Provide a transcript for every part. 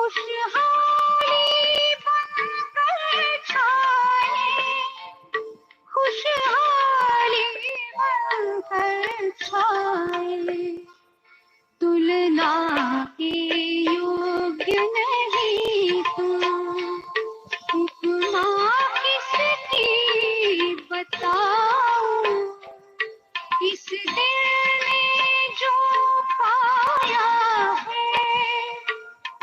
खुशहाली बनकर छाए, खुशहाली बनकर छाए, तुलना के योग्य नहीं तुम, उपमा किसकी बताऊं, इस दिल ने जो पाया है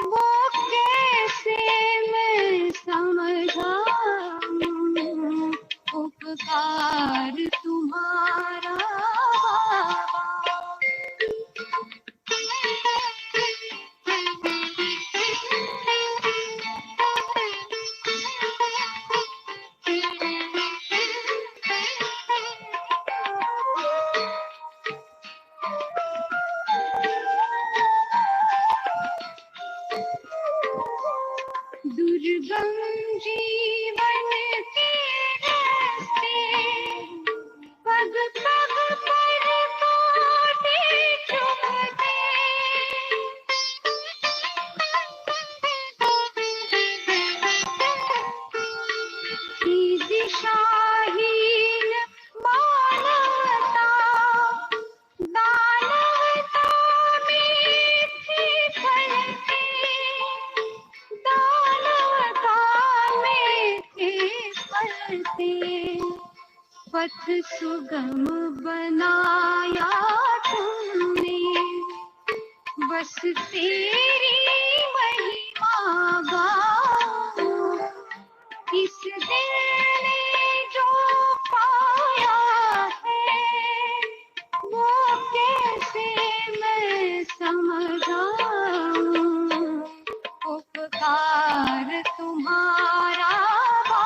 वो कैसे मैं समझाऊं, उपकार तुम्हारा बाबा। दुर्गम जीवन के रास्ते पग पग पर कांटे चुभते, दिशाहीन मानवता, दानवता में थी फलते, दानवता में थे फलते, पथ सुगम बनाया तुमने, बस तेरी महिमा गाऊं, इस दिल ने जो पाया है वो कैसे मैं समझाऊं, उपकार तुम्हारा बाबा।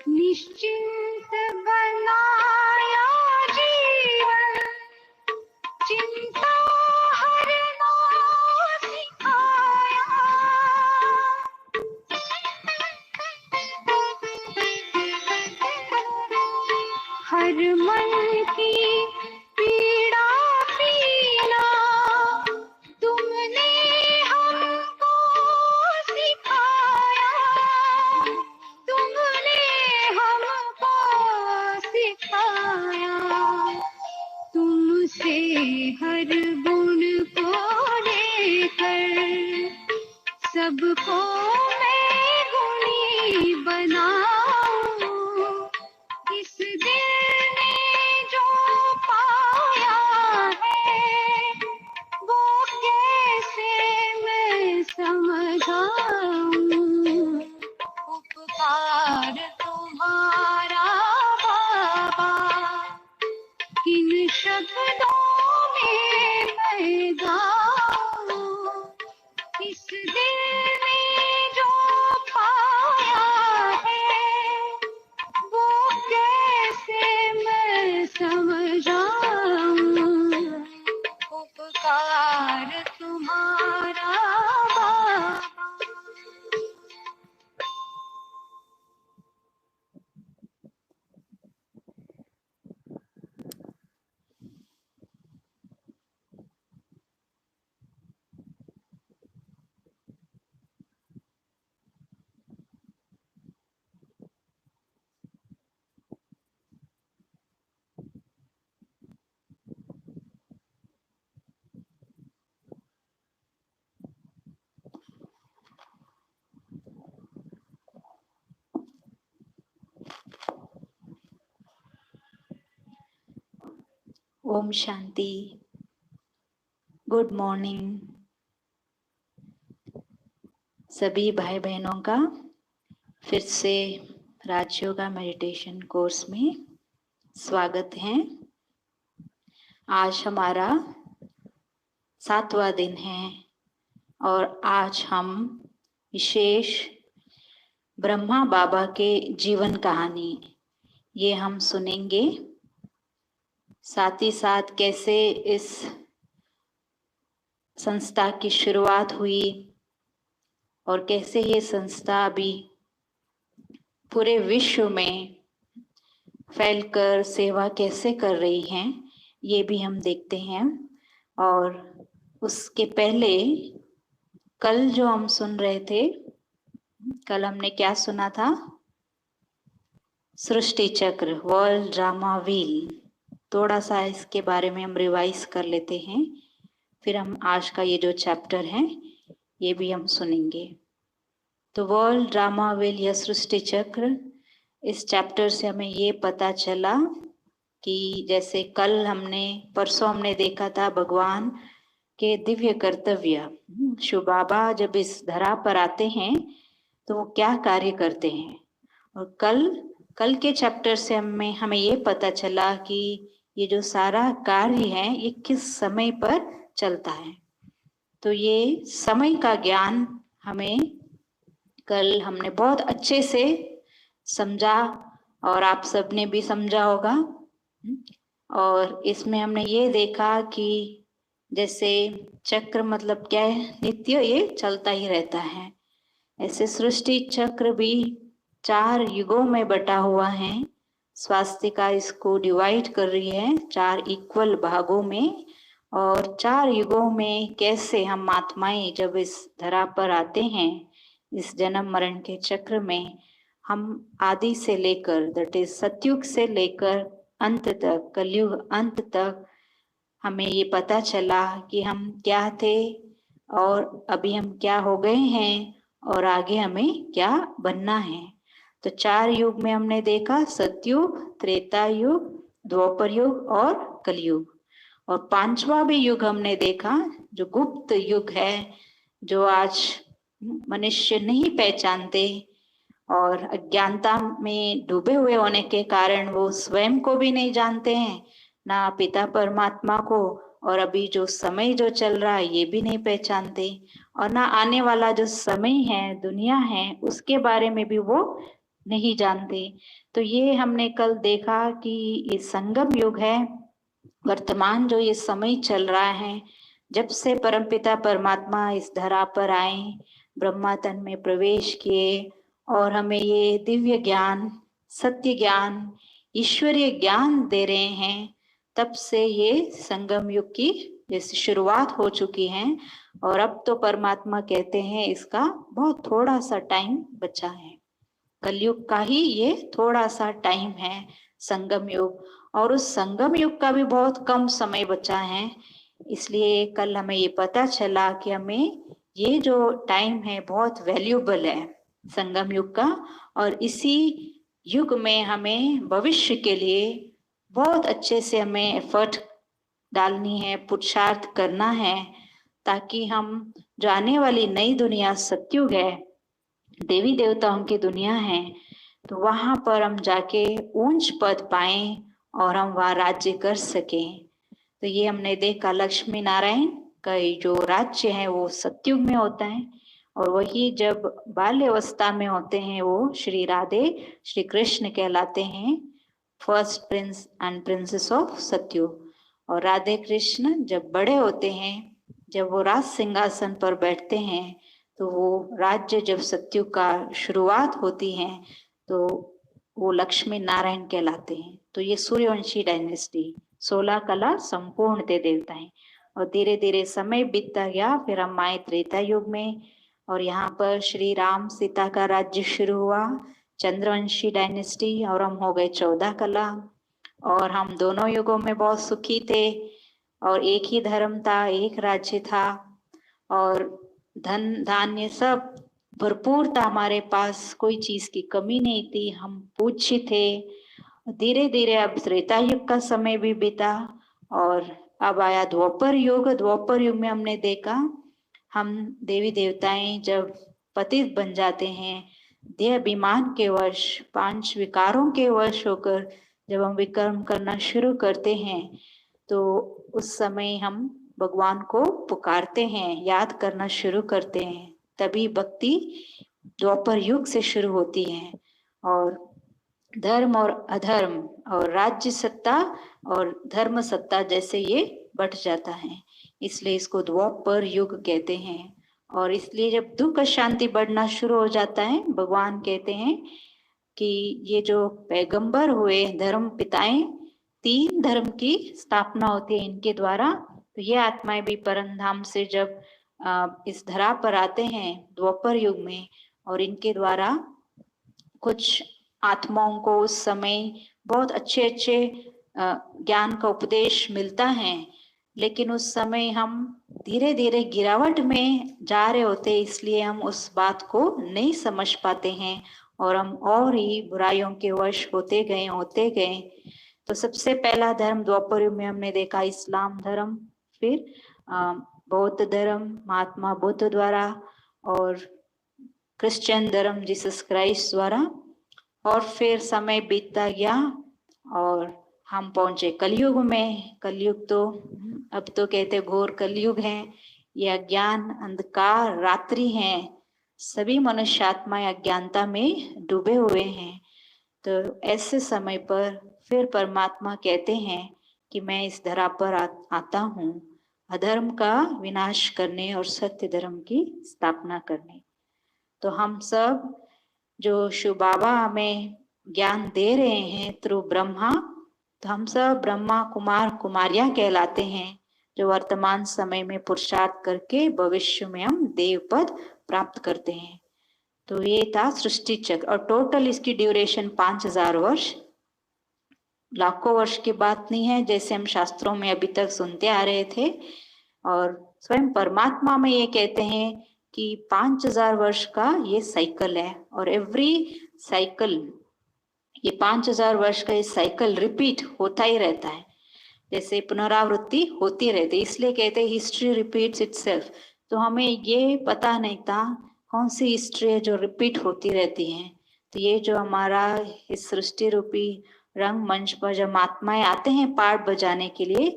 निश्चिंत बनाया जीवन, चिंता हरना सिखाया, हर मन की पीड़ा पीना तुमने हमको सिखाया, तुमने हमको सिखाया, तुमसे हर गुण को लेकर सबको मैं गुणी बनाऊं, इस दिल ने जो पाया है वो कैसे मैं समझाऊं, उपकार तुम्हारा बाबा। किन शब्दों में मैं गाऊं, इस दिल ने जो पाया है वो कैसे मैं समझाऊं, उपकार तुम्हारा बाबा। ओम शांति। गुड मॉर्निंग सभी भाई बहनों का फिर से राजयोगा मेडिटेशन कोर्स में स्वागत है। आज हमारा 7वां दिन है और आज हम विशेष ब्रह्मा बाबा के जीवन कहानी ये हम सुनेंगे। साथ ही साथ कैसे इस संस्था की शुरुआत हुई और कैसे ये संस्था अभी पूरे विश्व में फैलकर सेवा कैसे कर रही हैं, ये भी हम देखते हैं। और उसके पहले कल जो हम सुन रहे थे, कल हमने क्या सुना था? सृष्टि चक्र, वर्ल्ड ड्रामा व्हील। थोड़ा सा इसके बारे में हम रिवाइज कर लेते हैं, फिर हम आज का ये जो चैप्टर है ये भी हम सुनेंगे। तो वर्ल्ड ड्रामा व्हील या सृष्टि चक्र, इस चैप्टर से हमें ये पता चला कि जैसे कल परसों हमने देखा था भगवान के दिव्य कर्तव्य। शिव बाबा जब इस धरा पर आते हैं तो वो क्या कार्य करते हैं, और कल के चैप्टर से हमें ये पता चला कि ये जो सारा कार्य है ये किस समय पर चलता है। तो ये समय का ज्ञान हमें कल हमने बहुत अच्छे से समझा, और आप सबने भी समझा होगा। और इसमें हमने ये देखा कि जैसे चक्र मतलब क्या है, नित्य ये चलता ही रहता है। ऐसे सृष्टि चक्र भी 4 युगों में बटा हुआ है। स्वास्तिका इसको डिवाइड कर रही है 4 इक्वल भागों में, और 4 युगों में कैसे हम आत्माएं जब इस धरा पर आते हैं, इस जन्म मरण के चक्र में, हम आदि से लेकर दैट इज सतयुग से लेकर अंत तक, कलयुग अंत तक, हमें ये पता चला कि हम क्या थे और अभी हम क्या हो गए हैं और आगे हमें क्या बनना है। तो 4 युग में हमने देखा सतयुग, त्रेता युग, द्वापर युग और कलयुग। और 5वां भी युग हमने देखा जो गुप्त युग है, जो आज मनुष्य नहीं पहचानते, और अज्ञानता में डूबे हुए होने के कारण वो स्वयं को भी नहीं जानते हैं, ना पिता परमात्मा को, और अभी जो समय जो चल रहा है ये भी नहीं पहचानते, और ना आने वाला जो समय है, दुनिया है, उसके बारे में भी वो नहीं जानते। तो ये हमने कल देखा कि ये संगम युग है। वर्तमान जो ये समय चल रहा है, जब से परमपिता परमात्मा इस धरा पर आए, ब्रह्मा तन में प्रवेश किए और हमें ये दिव्य ज्ञान, सत्य ज्ञान, ईश्वरीय ज्ञान दे रहे हैं, तब से ये संगम युग की जैसे शुरुआत हो चुकी है। और अब तो परमात्मा कहते हैं इसका बहुत थोड़ा सा टाइम बचा है। कलयुग का ही ये थोड़ा सा टाइम है संगम युग, और उस संगम युग का भी बहुत कम समय बचा है। इसलिए कल हमें ये पता चला कि हमें ये जो टाइम है बहुत वैल्यूबल है संगम युग का, और इसी युग में हमें भविष्य के लिए बहुत अच्छे से हमें एफर्ट डालनी है, पुरुषार्थ करना है, ताकि हम जो आने वाली नई दुनिया सतयुग है, देवी देवताओं की दुनिया है, तो वहां पर हम जाके ऊंच पद पाएं और हम वहां राज्य कर सकें। तो ये हमने देखा लक्ष्मी नारायण का जो राज्य है वो सतयुग में होता है, और वही जब बाल्य अवस्था में होते हैं वो श्री राधे श्री कृष्ण कहलाते हैं, first Prince and princess of सतयुग। और राधे कृष्ण जब बड़े होते हैं, जब वो राज सिंहासन पर बैठते हैं, तो वो राज्य जब सतयुग का शुरुआत होती है तो वो लक्ष्मी नारायण कहलाते हैं। तो ये सूर्यवंशी डायनेस्टी 16 कला संपूर्ण थे देवताएं, और धीरे धीरे समय बीतता गया, फिर हम आए त्रेता युग में, और यहाँ पर श्री राम सीता का राज्य शुरू हुआ, चंद्रवंशी डायनेस्टी, और हम हो गए 14 कला, और हम दोनों युगों में बहुत सुखी थे, और एक ही धर्म था, एक राज्य था, और धन धान्य सब भरपूर था हमारे पास, कोई चीज की कमी नहीं थी, हम पूज्य थे। धीरे धीरे अब त्रेता युग का समय भी बीता, और अब आया द्वापर युग। द्वापर युग में हमने देखा हम देवी देवताएं जब पतित बन जाते हैं, देह अभिमान के वश, 5 विकारों के वश होकर जब हम विकर्म करना शुरू करते हैं, तो उस समय हम भगवान को पुकारते हैं, याद करना शुरू करते हैं, तभी भक्ति द्वापर युग से शुरू होती है। और धर्म और अधर्म और राज्य सत्ता और धर्म सत्ता जैसे ये बढ़ जाता है, इसलिए इसको द्वापर युग कहते हैं। और इसलिए जब दुख शांति बढ़ना शुरू हो जाता है, भगवान कहते हैं कि ये जो पैगंबर हुए धर्म पिताएं, 3 धर्म की स्थापना होती है इनके द्वारा। तो ये आत्माएं भी परम धाम से जब इस धरा पर आते हैं द्वापर युग में, और इनके द्वारा कुछ आत्माओं को उस समय बहुत अच्छे अच्छे ज्ञान का उपदेश मिलता है, लेकिन उस समय हम धीरे धीरे गिरावट में जा रहे होते, इसलिए हम उस बात को नहीं समझ पाते हैं और हम और ही बुराइयों के वश होते गए। तो सबसे पहला धर्म द्वापर युग में हमने देखा इस्लाम धर्म, फिर बौद्ध धर्म महात्मा बुद्ध द्वारा, और क्रिश्चियन धर्म जीसस क्राइस्ट द्वारा, और फिर समय बीतता गया और हम पहुंचे कलयुग में। कलयुग तो अब तो कहते घोर कलयुग है, ये अज्ञान अंधकार रात्रि है, सभी मनुष्य आत्माएं अज्ञानता में डूबे हुए हैं। तो ऐसे समय पर फिर परमात्मा कहते हैं कि मैं इस धरा पर आता हूँ अधर्म का विनाश करने और सत्य धर्म की स्थापना करने। तो हम सब जो शिव बाबा हमें ज्ञान दे रहे हैं थ्रू ब्रह्मा, तो हम सब ब्रह्मा कुमार कुमारियां कहलाते हैं, जो वर्तमान समय में पुरुषार्थ करके भविष्य में हम देव पद प्राप्त करते हैं। तो ये था सृष्टि चक्र, और टोटल इसकी ड्यूरेशन 5000 वर्ष, लाखों वर्ष की बात नहीं है जैसे हम शास्त्रों में अभी तक सुनते आ रहे थे। और स्वयं परमात्मा में ये कहते हैं कि 5000 वर्ष का ये साइकिल है, और एवरी साइकिल, ये 5000 वर्ष का ये साइकिल रिपीट होता ही रहता है, जैसे पुनरावृत्ति होती रहती है, इसलिए कहते हैं हिस्ट्री रिपीट्स इटसेल्फ। तो हमें ये पता नहीं था कौन सी हिस्ट्री है जो रिपीट होती रहती है। तो ये जो हमारा इस सृष्टि रूपी रंग मंच पर जब आत्माएं आते हैं पाठ बजाने के लिए,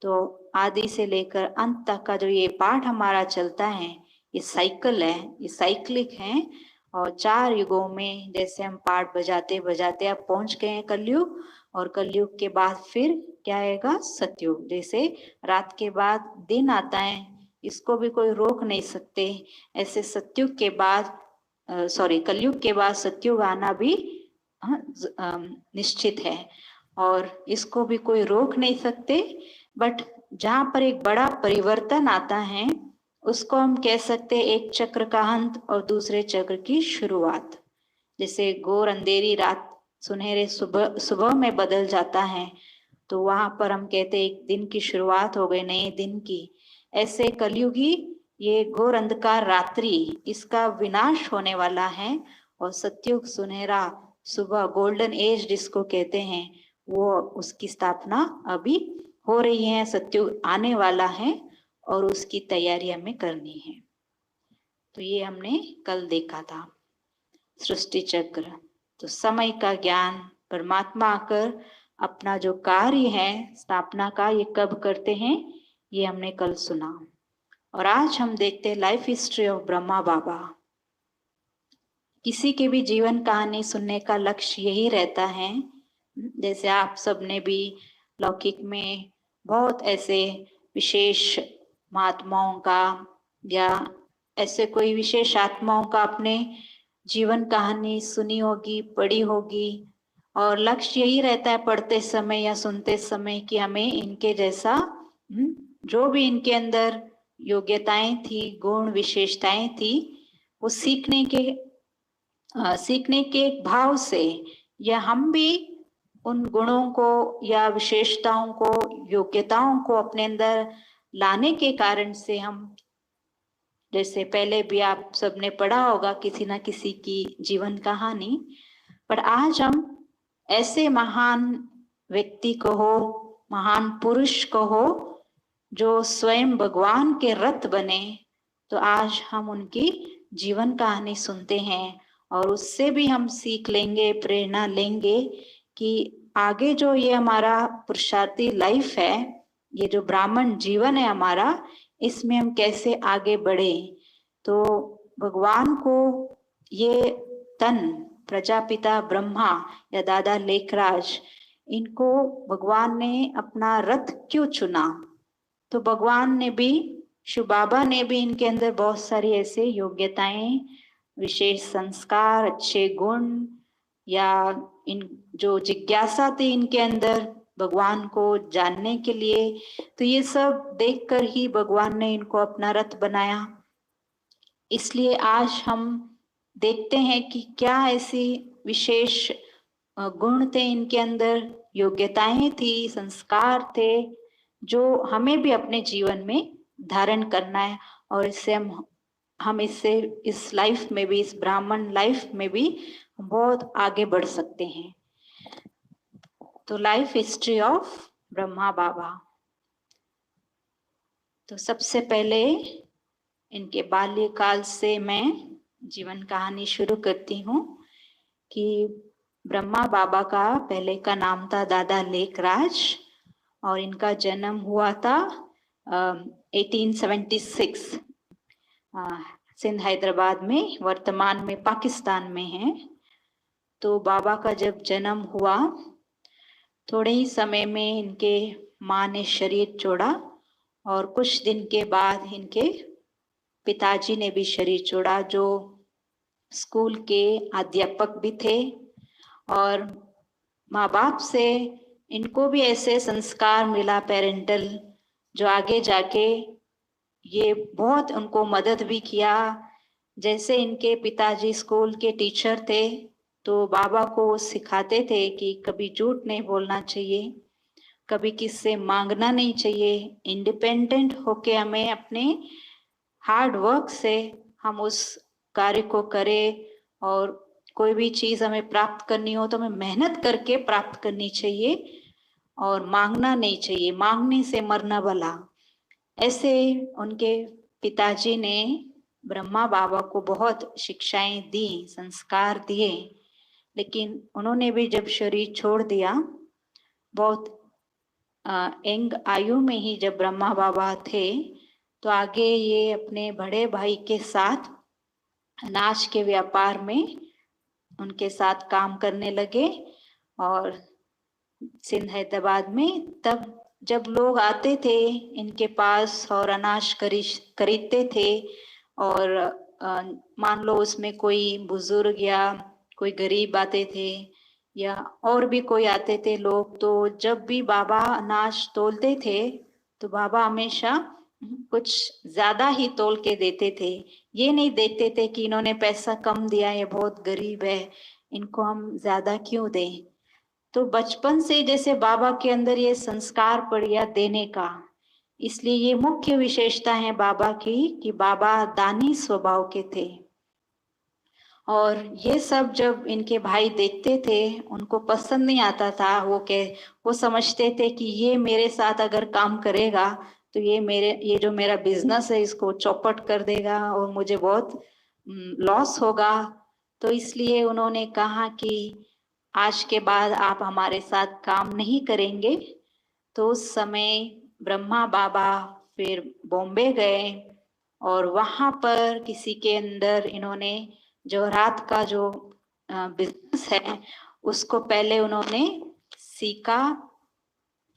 तो आदि से लेकर अंत तक का जो ये पाठ हमारा चलता है, ये साइकिल है, ये साइक्लिक है। और 4 युगों में जैसे हम पाठ बजाते बजाते अब पहुंच गए हैं कलयुग, और कलयुग के बाद फिर क्या आएगा सतयुग। जैसे रात के बाद दिन आता है, इसको भी कोई रोक नहीं सकते, ऐसे सतयुग के बाद कलयुग के बाद सतयुग आना भी निश्चित है, और इसको भी कोई रोक नहीं सकते। बट जहाँ पर एक बड़ा परिवर्तन आता है उसको हम कह सकते हैं एक चक्र का अंत और दूसरे चक्र की शुरुआत। जैसे घोर अंधेरी रात सुनहरे सुबह में बदल जाता है, तो वहां पर हम कहते एक दिन की शुरुआत हो गई नए दिन की। ऐसे कलयुगी ये घोर अंधकार रात्रि, इसका विनाश होने वाला है, और सतयुग सुनहरा सुबह गोल्डन एज जिसको कहते हैं, वो उसकी स्थापना अभी हो रही है, सतयुग आने वाला है और उसकी तैयारी हमें करनी है। तो ये हमने कल देखा था सृष्टि चक्र। तो समय का ज्ञान परमात्मा आकर अपना जो कार्य है स्थापना का, ये कब करते हैं ये हमने कल सुना। और आज हम देखते हैं लाइफ हिस्ट्री ऑफ ब्रह्मा बाबा। किसी के भी जीवन कहानी सुनने का लक्ष्य यही रहता है, जैसे आप सबने भी लौकिक में बहुत ऐसे विशेष महात्माओं का या ऐसे कोई विशेष आत्माओं का अपने जीवन कहानी सुनी होगी, पढ़ी होगी, और लक्ष्य यही रहता है पढ़ते समय या सुनते समय कि हमें इनके जैसा जो भी इनके अंदर योग्यताएं थी, गुण विशेषताएं थी, वो सीखने के भाव से, या हम भी उन गुणों को या विशेषताओं को योग्यताओं को अपने अंदर लाने के कारण से हम, जैसे पहले भी आप सबने पढ़ा होगा किसी ना किसी की जीवन कहानी, पर आज हम ऐसे महान व्यक्ति को हो, महान पुरुष को हो जो स्वयं भगवान के रथ बने, तो आज हम उनकी जीवन कहानी सुनते हैं और उससे भी हम सीख लेंगे, प्रेरणा लेंगे कि आगे जो ये हमारा पुरुषार्थी लाइफ है, ये जो ब्राह्मण जीवन है हमारा, इसमें हम कैसे आगे बढ़े। तो भगवान को ये तन प्रजापिता ब्रह्मा या दादा लेखराज, इनको भगवान ने अपना रथ क्यों चुना? तो भगवान ने भी, शिव बाबा ने भी इनके अंदर बहुत सारी ऐसे योग्यताएं, विशेष संस्कार, अच्छे गुण या इन जो जिज्ञासा थी इनके अंदर भगवान को जानने के लिए, तो ये सब देखकर ही भगवान ने इनको अपना रथ बनाया। इसलिए आज हम देखते हैं कि क्या ऐसी विशेष गुण थे इनके अंदर, योग्यताएं थी, संस्कार थे, जो हमें भी अपने जीवन में धारण करना है और इससे हम इससे इस लाइफ में भी, इस ब्राह्मण लाइफ में भी बहुत आगे बढ़ सकते हैं। तो लाइफ हिस्ट्री ऑफ ब्रह्मा बाबा। तो सबसे पहले इनके बाल्यकाल से मैं जीवन कहानी शुरू करती हूँ कि ब्रह्मा बाबा का पहले का नाम था दादा लेखराज और इनका जन्म हुआ था 1876 सिंध हैदराबाद में, वर्तमान में पाकिस्तान में है। तो बाबा का जब जन्म हुआ थोड़े ही समय में इनके माँ ने शरीर छोड़ा और कुछ दिन के बाद इनके पिताजी ने भी शरीर छोड़ा, जो स्कूल के अध्यापक भी थे। और माँ बाप से इनको भी ऐसे संस्कार मिला पेरेंटल, जो आगे जाके ये बहुत उनको मदद भी किया। जैसे इनके पिताजी स्कूल के टीचर थे तो बाबा को सिखाते थे कि कभी झूठ नहीं बोलना चाहिए, कभी किससे मांगना नहीं चाहिए, इंडिपेंडेंट होके हमें अपने हार्ड वर्क से हम उस कार्य को करें और कोई भी चीज हमें प्राप्त करनी हो तो हमें मेहनत करके प्राप्त करनी चाहिए और मांगना नहीं चाहिए, मांगने से मरना भला। ऐसे उनके पिताजी ने ब्रह्मा बाबा को बहुत शिक्षाएं दी, संस्कार दिए, लेकिन उन्होंने भी जब शरीर छोड़ दिया, बहुत यंग आयु में ही जब ब्रह्मा बाबा थे, तो आगे ये अपने बड़े भाई के साथ अनाज के व्यापार में उनके साथ काम करने लगे। और सिंध हैदराबाद में तब जब लोग आते थे इनके पास और अनाज खरीदते थे और मान लो उसमें कोई बुजुर्ग या कोई गरीब आते थे या और भी कोई आते थे लोग, तो जब भी बाबा अनाज तोलते थे तो बाबा हमेशा कुछ ज्यादा ही तोल के देते थे। ये नहीं देखते थे कि इन्होंने पैसा कम दिया, ये बहुत गरीब है, इनको हम ज्यादा क्यों दें। तो बचपन से जैसे बाबा के अंदर ये संस्कार पड़ गया देने का, इसलिए ये मुख्य विशेषता है बाबा की कि बाबा दानी स्वभाव के थे। और ये सब जब इनके भाई देखते थे उनको पसंद नहीं आता था। वो समझते थे कि ये मेरे साथ अगर काम करेगा तो ये जो मेरा बिजनेस है इसको चौपट कर देगा और मुझे बहुत लॉस होगा। तो इसलिए उन्होंने कहा कि आज के बाद आप हमारे साथ काम नहीं करेंगे। तो उस समय ब्रह्मा बाबा फिर बॉम्बे गए और वहां पर किसी के अंदर इन्होंने जो रात का जो बिजनेस है उसको पहले उन्होंने सीखा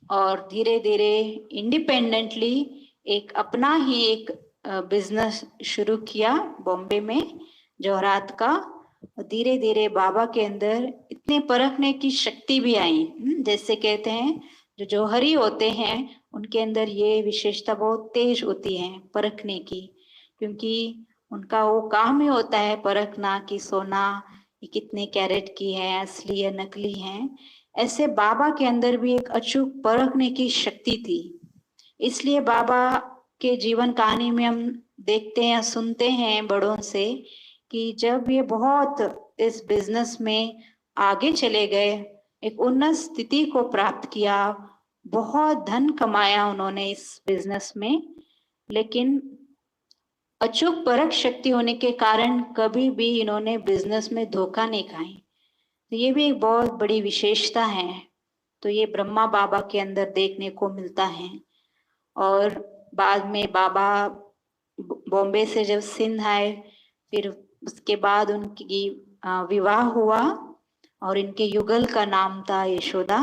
और धीरे धीरे इंडिपेंडेंटली एक अपना ही एक बिजनेस शुरू किया बॉम्बे में जौहरात का। धीरे धीरे बाबा के अंदर इतने परखने की शक्ति भी आई। जैसे कहते हैं जो जौहरी होते हैं उनके अंदर ये विशेषता बहुत तेज होती है परखने की, क्योंकि उनका वो काम ही होता है परखना कि सोना ये कितने कैरेट की है, असली है नकली है। ऐसे बाबा के अंदर भी एक अचूक परखने की शक्ति थी। इसलिए बाबा के जीवन कहानी में हम देखते हैं, सुनते हैं बड़ों से कि जब ये बहुत इस बिजनेस में आगे चले गए, एक उन्नत स्थिति को प्राप्त किया, बहुत धन कमाया उन्होंने इस बिजनेस में, लेकिन अचूक परख शक्ति होने के कारण कभी भी इन्होंने बिजनेस में धोखा नहीं खाई। तो ये भी एक बहुत बड़ी विशेषता है। तो ये ब्रह्मा बाबा के अंदर देखने को मिलता है। और बाद में बाबा बॉम्बे से जब सिंध आए, फिर उसके बाद उनकी विवाह हुआ और इनके युगल का नाम था यशोदा।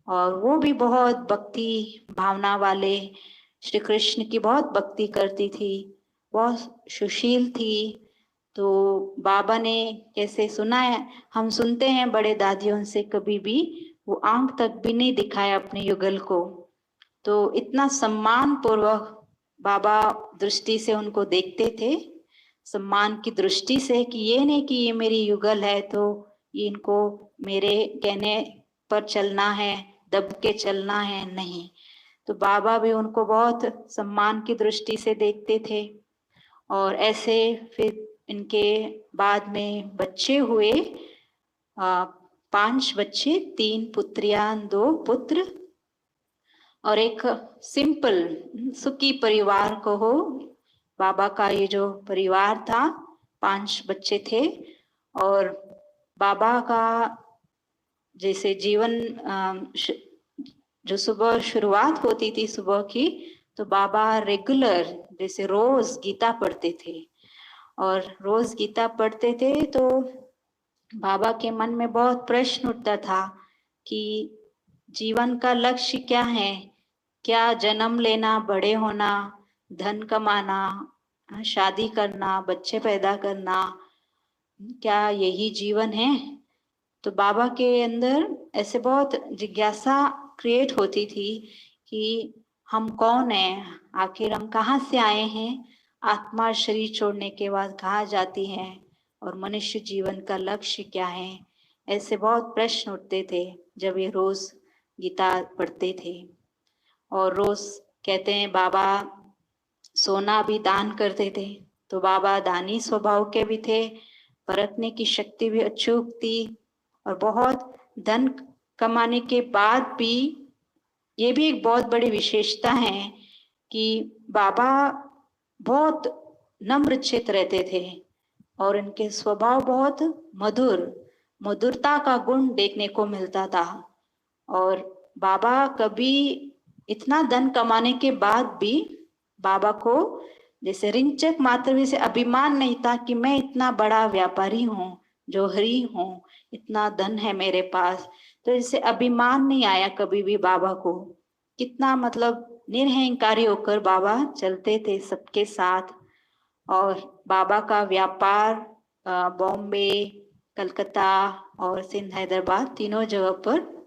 और वो भी बहुत भक्ति भावना वाले, श्री कृष्ण की बहुत भक्ति करती थी, बहुत सुशील थी। तो बाबा ने कैसे सुना है, हम सुनते हैं बड़े दादियों से, कभी भी वो आंख तक भी नहीं दिखाया अपने युगल को। तो इतना सम्मान पूर्वक बाबा दृष्टि से उनको देखते थे, सम्मान की दृष्टि से, कि ये नहीं कि ये मेरी युगल है तो इनको मेरे कहने पर चलना है, दब के चलना है, नहीं। तो बाबा भी उनको बहुत सम्मान की दृष्टि से देखते थे। और ऐसे फिर इनके बाद में बच्चे हुए, 5 बच्चे, 3 पुत्रियां, 2 पुत्र, और एक सिंपल सुखी परिवार को हो। बाबा का ये जो परिवार था, 5 बच्चे थे। और बाबा का जैसे जीवन जो सुबह शुरुआत होती थी सुबह की, तो बाबा रेगुलर जैसे रोज गीता पढ़ते थे। और रोज गीता पढ़ते थे तो बाबा के मन में बहुत प्रश्न उठता था कि जीवन का लक्ष्य क्या है, क्या जन्म लेना, बड़े होना, धन कमाना, शादी करना, बच्चे पैदा करना, क्या यही जीवन है? तो बाबा के अंदर ऐसे बहुत जिज्ञासा क्रिएट होती थी कि हम कौन हैं, आखिर हम कहाँ से आए हैं, आत्मा शरीर छोड़ने के बाद कहाँ जाती है, और मनुष्य जीवन का लक्ष्य क्या है। ऐसे बहुत प्रश्न उठते थे जब ये रोज गीता पढ़ते थे। और रोज कहते हैं बाबा सोना भी दान करते थे। तो बाबा दानी स्वभाव के भी थे, परखने की शक्ति भी अचूक थी। और बहुत धन कमाने के बाद भी ये भी एक बहुत बड़ी विशेषता है कि बाबा बहुत नम्र चित्त रहते थे, और इनके स्वभाव बहुत मधुरता का गुण देखने को मिलता था। और बाबा कभी इतना धन कमाने के बाद भी बाबा को जैसे रिंचक मात्र भी से अभिमान नहीं था कि मैं इतना बड़ा व्यापारी हूँ, जौहरी हूँ, इतना धन है मेरे पास। तो इससे अभिमान नहीं आया कभी भी बाबा को। कितना मतलब निरहंकारी होकर बाबा चलते थे सबके साथ। और बाबा का व्यापार बॉम्बे, कलकत्ता और सिंध, हैदराबाद तीनों जगह पर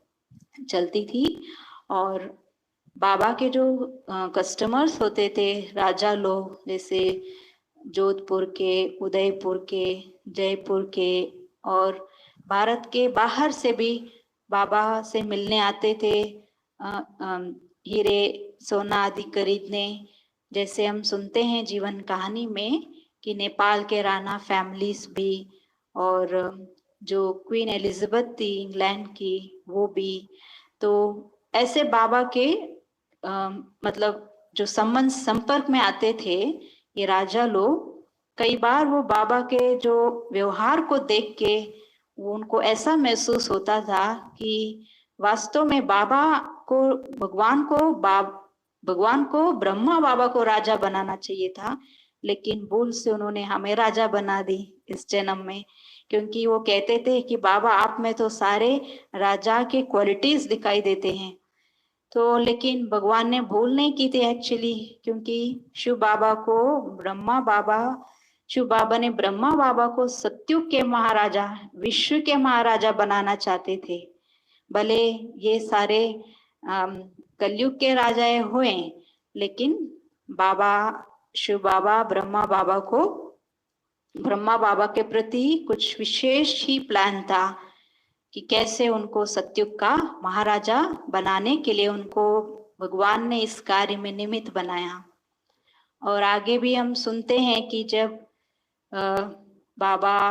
चलती थी। और बाबा के जो कस्टमर्स होते थे, राजा लोग, जैसे जोधपुर के, उदयपुर के, जयपुर के, और भारत के बाहर से भी बाबा से मिलने आते थे, हीरे सोना आदि खरीदने। जैसे हम सुनते हैं जीवन कहानी में कि नेपाल के राणा फैमिलीज भी, और जो क्वीन एलिजाबेथ थी इंग्लैंड की, वो भी। तो ऐसे बाबा के मतलब जो संबंध संपर्क में आते थे ये राजा लोग, कई बार वो बाबा के जो व्यवहार को देख के वो उनको ऐसा महसूस होता था कि वास्तव में बाबा को, भगवान को ब्रह्मा बाबा को राजा बनाना चाहिए था, लेकिन भूल से उन्होंने हमें राजा बना दी इस जन्म में। क्योंकि वो कहते थे कि बाबा आप में तो सारे राजा के क्वालिटीज दिखाई देते हैं। तो लेकिन भगवान ने भूल नहीं की थी एक्चुअली, क्योंकि शिव बाबा ने ब्रह्मा बाबा को सत्युग के महाराजा, विश्व के महाराजा बनाना चाहते थे। भले ये सारे कलयुग के राजाए हुए, लेकिन बाबा, शिव बाबा, ब्रह्मा बाबा के प्रति कुछ विशेष ही प्लान था कि कैसे उनको सत्युग का महाराजा बनाने के लिए उनको भगवान ने इस कार्य में निमित्त बनाया। और आगे भी हम सुनते हैं कि जब बाबा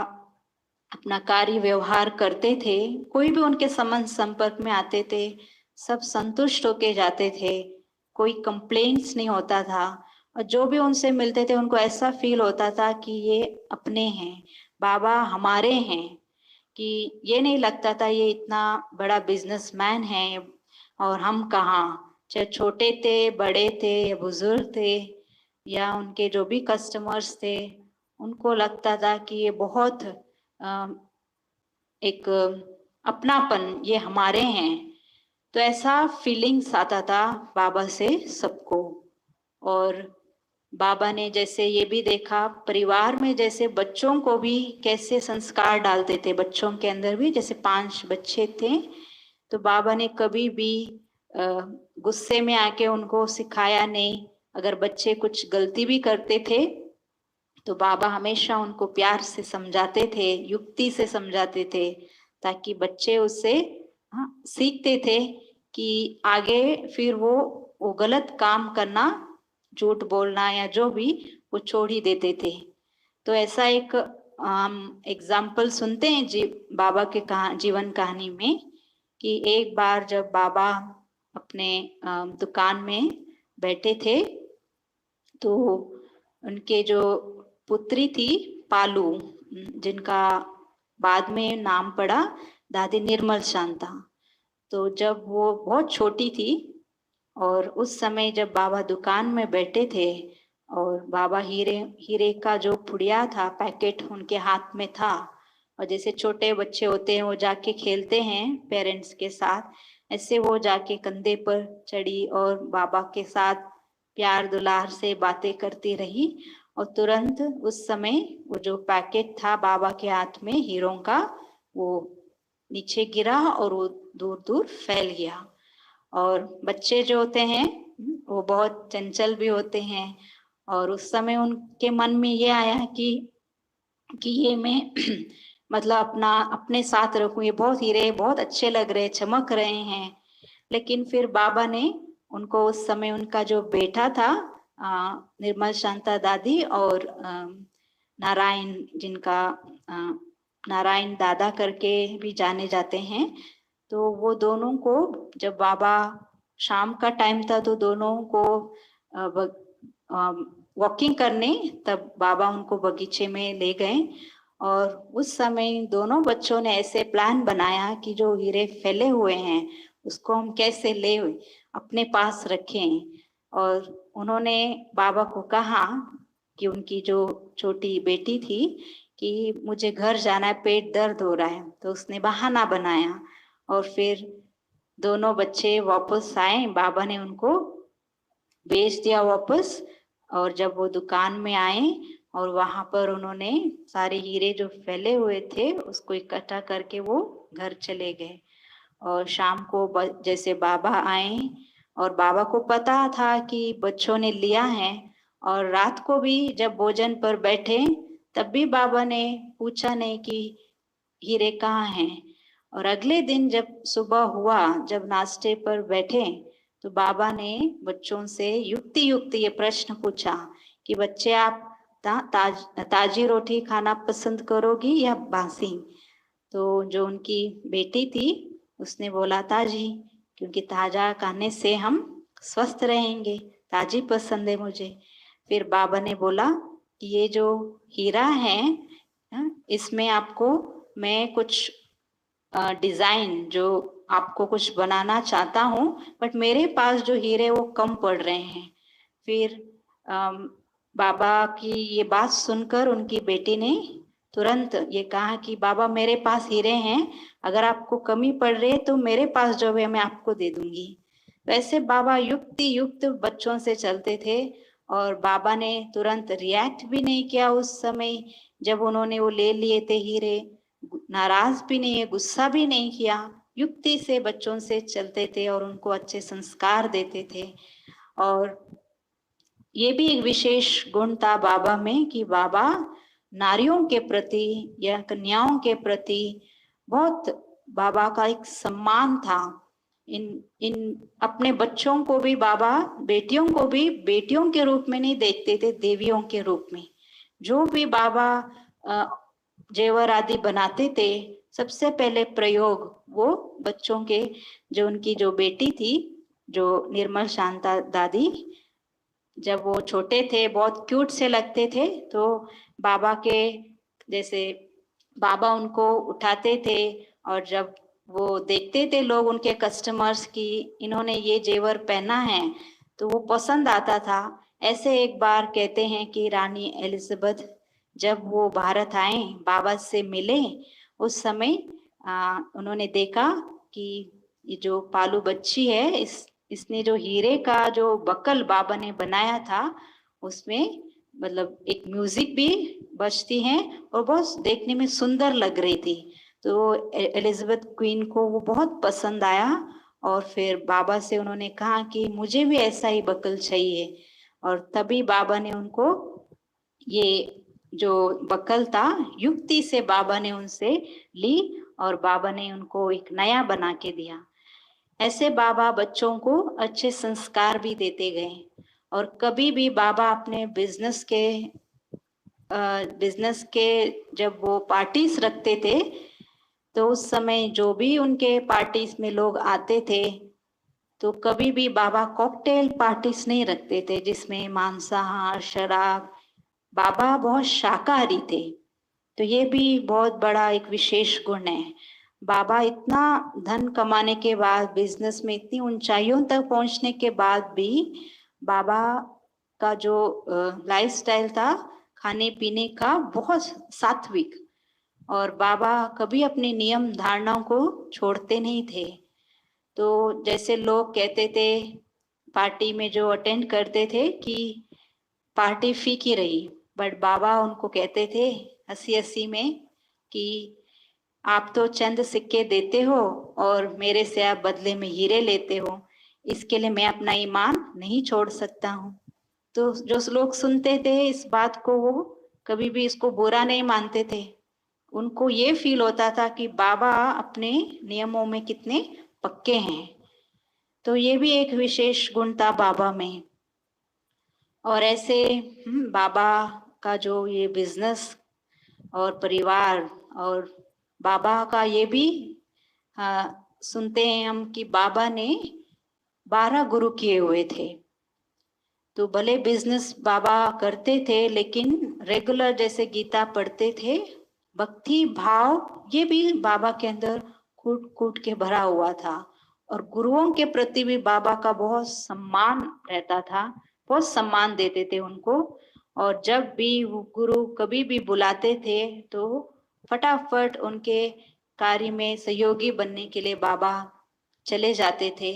अपना कार्य व्यवहार करते थे, कोई भी उनके संबंध संपर्क में आते थे, सब संतुष्ट होके जाते थे, कोई कंप्लेंट्स नहीं होता था। और जो भी उनसे मिलते थे उनको ऐसा फील होता था कि ये अपने हैं, बाबा हमारे हैं, कि ये नहीं लगता था ये इतना बड़ा बिजनेसमैन है और हम कहाँ, चाहे छोटे थे, बड़े थे या बुजुर्ग थे, या उनके जो भी कस्टमर्स थे, उनको लगता था कि ये बहुत एक अपनापन, ये हमारे हैं। तो ऐसा फीलिंग्स आता था बाबा से सबको। और बाबा ने जैसे ये भी देखा परिवार में जैसे बच्चों को भी कैसे संस्कार डालते थे, बच्चों के अंदर भी जैसे 5 बच्चे थे, तो बाबा ने कभी भी गुस्से में आके उनको सिखाया नहीं। अगर बच्चे कुछ गलती भी करते थे तो बाबा हमेशा उनको प्यार से समझाते थे, युक्ति से समझाते थे, ताकि बच्चे उससे सीखते थे कि आगे फिर वो गलत काम करना, झूठ बोलना या जो भी, वो छोड़ ही देते थे। तो ऐसा एक एग्जाम्पल सुनते हैं बाबा के जीवन कहानी में कि एक बार जब बाबा अपने दुकान में बैठे थे तो उनके जो पुत्री थी पालू, जिनका बाद में नाम पड़ा दादी निर्मल शांता, तो जब वो बहुत छोटी थी और उस समय जब बाबा दुकान में बैठे थे और बाबा हीरे का जो पुड़िया था पैकेट उनके हाथ में था, और जैसे छोटे बच्चे होते हैं वो जाके खेलते हैं पेरेंट्स के साथ, ऐसे वो जाके कंधे पर चढ़ी और बाबा के साथ प्यार दुलार से बातें करती रही। और तुरंत उस समय वो जो पैकेट था बाबा के हाथ में हीरों का, वो नीचे गिरा और वो दूर दूर फैल गया। और बच्चे जो होते हैं वो बहुत चंचल भी होते हैं, और उस समय उनके मन में ये आया कि ये मैं मतलब अपने साथ रखूं, ये बहुत हीरे बहुत अच्छे लग रहे, चमक रहे हैं। लेकिन फिर बाबा ने उनको उस समय उनका जो बेटा था निर्मल शांता दादी और नारायण, जिनका नारायण दादा करके भी जाने जाते हैं, तो वो दोनों को जब बाबा शाम का टाइम था तो दोनों को वॉकिंग करने, तब बाबा उनको बगीचे में ले गए। और उस समय दोनों बच्चों ने ऐसे प्लान बनाया कि जो हीरे फैले हुए हैं उसको हम कैसे ले अपने पास रखें। और उन्होंने बाबा को कहा कि उनकी जो छोटी बेटी थी कि मुझे घर जाना है, पेट दर्द हो रहा है, तो उसने बहाना बनाया और फिर दोनों बच्चे वापस आए, बाबा ने उनको भेज दिया वापस। और जब वो दुकान में आए और वहां पर उन्होंने सारे हीरे जो फैले हुए थे उसको इकट्ठा करके वो घर चले गए। और शाम को जैसे बाबा आए और बाबा को पता था कि बच्चों ने लिया है, और रात को भी जब भोजन पर बैठे तब भी बाबा ने पूछा नहीं कि हीरे कहाँ हैं। और अगले दिन जब सुबह हुआ, जब नाश्ते पर बैठे, तो बाबा ने बच्चों से युक्ति ये प्रश्न पूछा कि बच्चे आप ताजी रोटी खाना पसंद करोगी या बासी। तो जो उनकी बेटी थी उसने बोला ताजी, क्योंकि ताजा खाने से हम स्वस्थ रहेंगे, ताजी पसंद है मुझे। फिर बाबा ने बोला कि ये जो हीरा है इसमें आपको मैं कुछ डिजाइन जो आपको कुछ बनाना चाहता हूँ, बट मेरे पास जो हीरे वो कम पड़ रहे हैं। फिर बाबा की ये बात सुनकर उनकी बेटी ने तुरंत ये कहा कि बाबा मेरे पास हीरे हैं, अगर आपको कमी पड़ रही है तो मेरे पास जो है मैं आपको दे दूंगी। वैसे बाबा युक्ति युक्त बच्चों से चलते थे, और बाबा ने तुरंत रिएक्ट भी नहीं किया उस समय जब उन्होंने वो ले लिए थे हीरे, नाराज भी नहीं है, गुस्सा भी नहीं किया, युक्ति से बच्चों से चलते थे और उनको अच्छे संस्कार देते थे। और ये भी एक विशेष गुण था बाबा में कि बाबा नारियों के प्रति या कन्याओं के प्रति बहुत बाबा का एक सम्मान था। इन अपने बच्चों को भी बाबा बेटियों को भी बेटियों के रूप में नहीं देखते थे, देवियों के रूप में। जो भी बाबा जेवर आदि बनाते थे, सबसे पहले प्रयोग वो बच्चों के, जो उनकी जो बेटी थी जो निर्मल शांता दादी, जब वो छोटे थे बहुत क्यूट से लगते थे, तो बाबा के जैसे बाबा उनको उठाते थे, और जब वो देखते थे लोग उनके कस्टमर्स की इन्होंने ये जेवर पहना है तो वो पसंद आता था। ऐसे एक बार कहते हैं कि रानी एलिजाबेथ जब वो भारत आए, बाबा से मिले, उस समय उन्होंने देखा कि ये जो पालू बच्ची है, इसने जो हीरे का जो बकल बाबा ने बनाया था, उसमें मतलब एक म्यूजिक भी बजती है और बहुत देखने में सुंदर लग रही थी। तो एलिजाबेथ क्वीन को वो बहुत पसंद आया और फिर बाबा से उन्होंने कहा कि मुझे भी ऐसा ही बकल चाहिए। और तभी बाबा ने उनको ये जो बकल था, युक्ति से बाबा ने उनसे ली और बाबा ने उनको एक नया बना के दिया। ऐसे बाबा बच्चों को अच्छे संस्कार भी देते गए। और कभी भी बाबा अपने बिजनेस के जब वो पार्टीज रखते थे, तो उस समय जो भी उनके पार्टीज में लोग आते थे, तो कभी भी बाबा कॉकटेल पार्टीज नहीं रखते थे जिसमें मांसाहार, शराब। बाबा बहुत शाकाहारी थे। तो ये भी बहुत बड़ा एक विशेष गुण है। बाबा इतना धन कमाने के बाद, बिजनेस में इतनी ऊंचाइयों तक पहुंचने के बाद भी बाबा का जो लाइफस्टाइल था खाने पीने का, बहुत सात्विक। और बाबा कभी अपने नियम धारणाओं को छोड़ते नहीं थे। तो जैसे लोग कहते थे पार्टी में जो अटेंड करते थे कि पार्टी फीकी रही, बट बाबा उनको कहते थे हंसी हंसी में कि आप तो चंद सिक्के देते हो और मेरे से आप बदले में हीरे लेते हो, इसके लिए मैं अपना ईमान नहीं छोड़ सकता हूँ। तो जो लोग सुनते थे इस बात को, वो कभी भी इसको बुरा नहीं मानते थे। उनको ये फील होता था कि बाबा अपने नियमों में कितने पक्के हैं। तो ये भी एक विशेष गुण था बाबा में। और ऐसे बाबा का जो ये बिजनेस और परिवार, और बाबा का ये भी सुनते हैं हम कि बाबा ने 12 गुरु किए हुए थे। तो भले बिजनेस बाबा करते थे, लेकिन रेगुलर जैसे गीता पढ़ते थे, भक्ति भाव ये भी बाबा के अंदर कूट कूट के भरा हुआ था। और गुरुओं के प्रति भी बाबा का बहुत सम्मान रहता था, बहुत सम्मान देते थे उनको। और जब भी वो गुरु कभी भी बुलाते थे, तो फटाफट उनके कार्य में सहयोगी बनने के लिए बाबा चले जाते थे।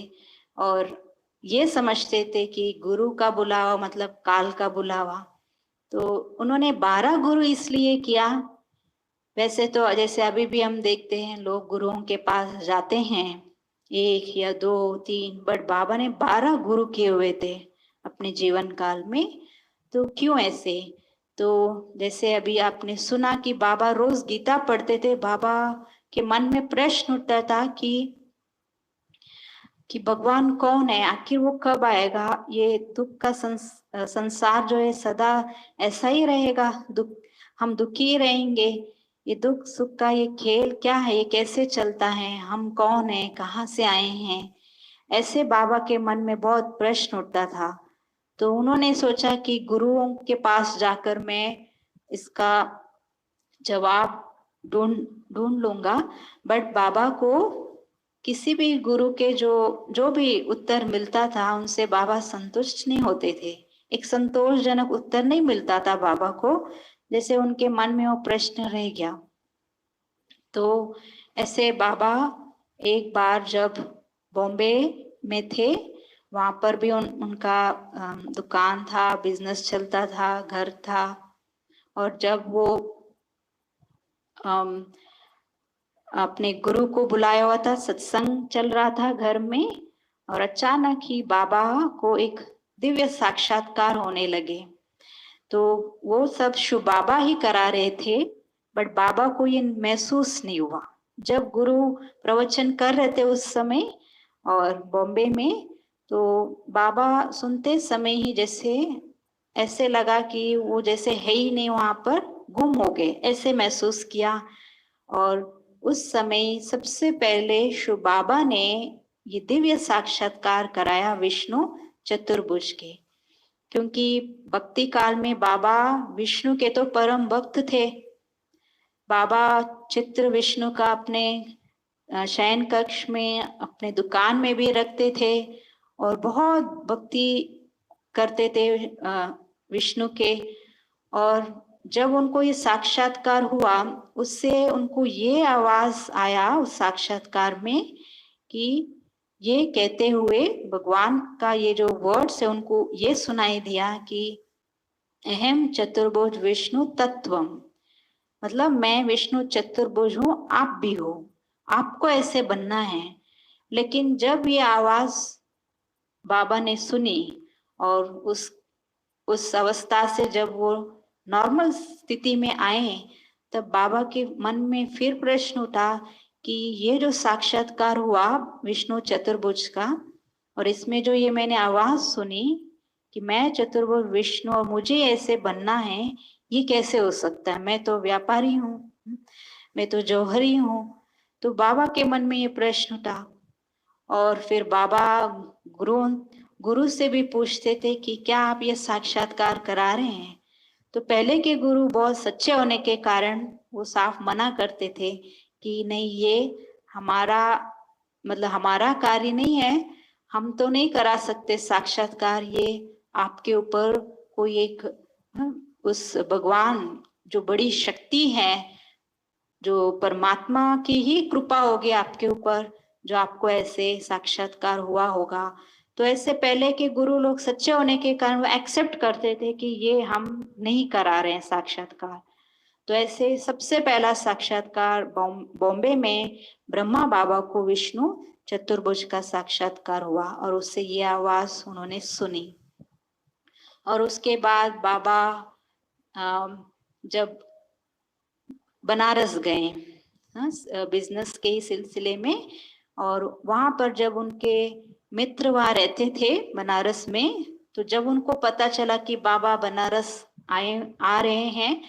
और ये समझते थे कि गुरु का बुलावा मतलब काल का बुलावा। तो उन्होंने 12 गुरु इसलिए किया। वैसे तो जैसे अभी भी हम देखते हैं लोग गुरुओं के पास जाते हैं 1 या 2 3, बट बाबा ने 12 गुरु किए हुए थे अपने जीवन काल में। तो क्यों ऐसे? तो जैसे अभी आपने सुना कि बाबा रोज गीता पढ़ते थे। बाबा के मन में प्रश्न उठता था कि भगवान कौन है, आखिर वो कब आएगा, ये दुख का संसार जो है सदा ऐसा ही रहेगा, हम दुखी ही रहेंगे, ये दुख सुख का ये खेल क्या है, ये कैसे चलता है, हम कौन है, कहाँ से आए हैं। ऐसे बाबा के मन में बहुत प्रश्न उठता था। तो उन्होंने सोचा कि गुरुओं के पास जाकर मैं इसका जवाब ढूंढ लूंगा। बट बाबा को किसी भी गुरु के जो भी उत्तर मिलता था, उनसे बाबा संतुष्ट नहीं होते थे। एक संतोषजनक उत्तर नहीं मिलता था बाबा को, जैसे उनके मन में वो प्रश्न रह गया। तो ऐसे बाबा एक बार जब बॉम्बे में थे, वहां पर भी उनका दुकान था, बिजनेस चलता था, घर था। और जब वो अपने गुरु को बुलाया हुआ था, सत्संग चल रहा था घर में, और अचानक ही बाबा को एक दिव्य साक्षात्कार होने लगे। तो वो सब शिव बाबा ही करा रहे थे, बट बाबा को ये महसूस नहीं हुआ। जब गुरु प्रवचन कर रहे थे उस समय और बॉम्बे में, तो बाबा सुनते समय ही जैसे ऐसे लगा कि वो जैसे है ही नहीं, वहां पर गुम हो गए, ऐसे महसूस किया। और उस समय सबसे पहले शिव बाबा ने ये दिव्य साक्षात्कार कराया विष्णु चतुर्भुज के, क्योंकि भक्ति काल में बाबा विष्णु के तो परम भक्त थे। बाबा चित्र विष्णु का अपने शयन कक्ष में, अपने दुकान में भी रखते थे और बहुत भक्ति करते थे विष्णु के। और जब उनको ये साक्षात्कार हुआ, उससे उनको ये आवाज आया उस साक्षात्कार में कि ये कहते हुए भगवान का ये जो वर्ड्स है उनको ये सुनाई दिया कि अहम चतुर्भुज विष्णु तत्वम, मतलब मैं विष्णु चतुर्भुज हूँ, आप भी हो, आपको ऐसे बनना है। लेकिन जब ये आवाज बाबा ने सुनी और उस अवस्था से जब वो नॉर्मल स्थिति में आए, तब बाबा के मन में फिर प्रश्न उठा कि ये जो साक्षात्कार हुआ विष्णु चतुर्भुज का, और इसमें जो ये मैंने आवाज सुनी कि मैं चतुर्भुज विष्णु और मुझे ऐसे बनना है, ये कैसे हो सकता है? मैं तो व्यापारी हूँ, मैं तो जौहरी हूँ। तो बाबा के मन में ये प्रश्न उठा। और फिर बाबा गुरु से भी पूछते थे कि क्या आप ये साक्षात्कार करा रहे हैं? तो पहले के गुरु बहुत सच्चे होने के कारण वो साफ मना करते थे कि नहीं, ये हमारा मतलब हमारा कार्य नहीं है, हम तो नहीं करा सकते साक्षात्कार, ये आपके ऊपर कोई एक उस भगवान जो बड़ी शक्ति है, जो परमात्मा की ही कृपा होगी आपके ऊपर, जो आपको ऐसे साक्षात्कार हुआ होगा। तो ऐसे पहले के गुरु लोग सच्चे होने के कारण वो एक्सेप्ट करते थे कि ये हम नहीं करा रहे हैं साक्षात्कार। तो ऐसे सबसे पहला साक्षात्कार बॉम्बे में ब्रह्मा बाबा को विष्णु चतुर्भुज का साक्षात्कार हुआ और उससे ये आवाज उन्होंने सुनी। और उसके बाद बाबा जब बनारस गए बिजनेस के सिलसिले में, और वहां पर जब उनके मित्र वहां रहते थे बनारस में, तो जब उनको पता चला कि बाबा बनारस आ रहे हैं,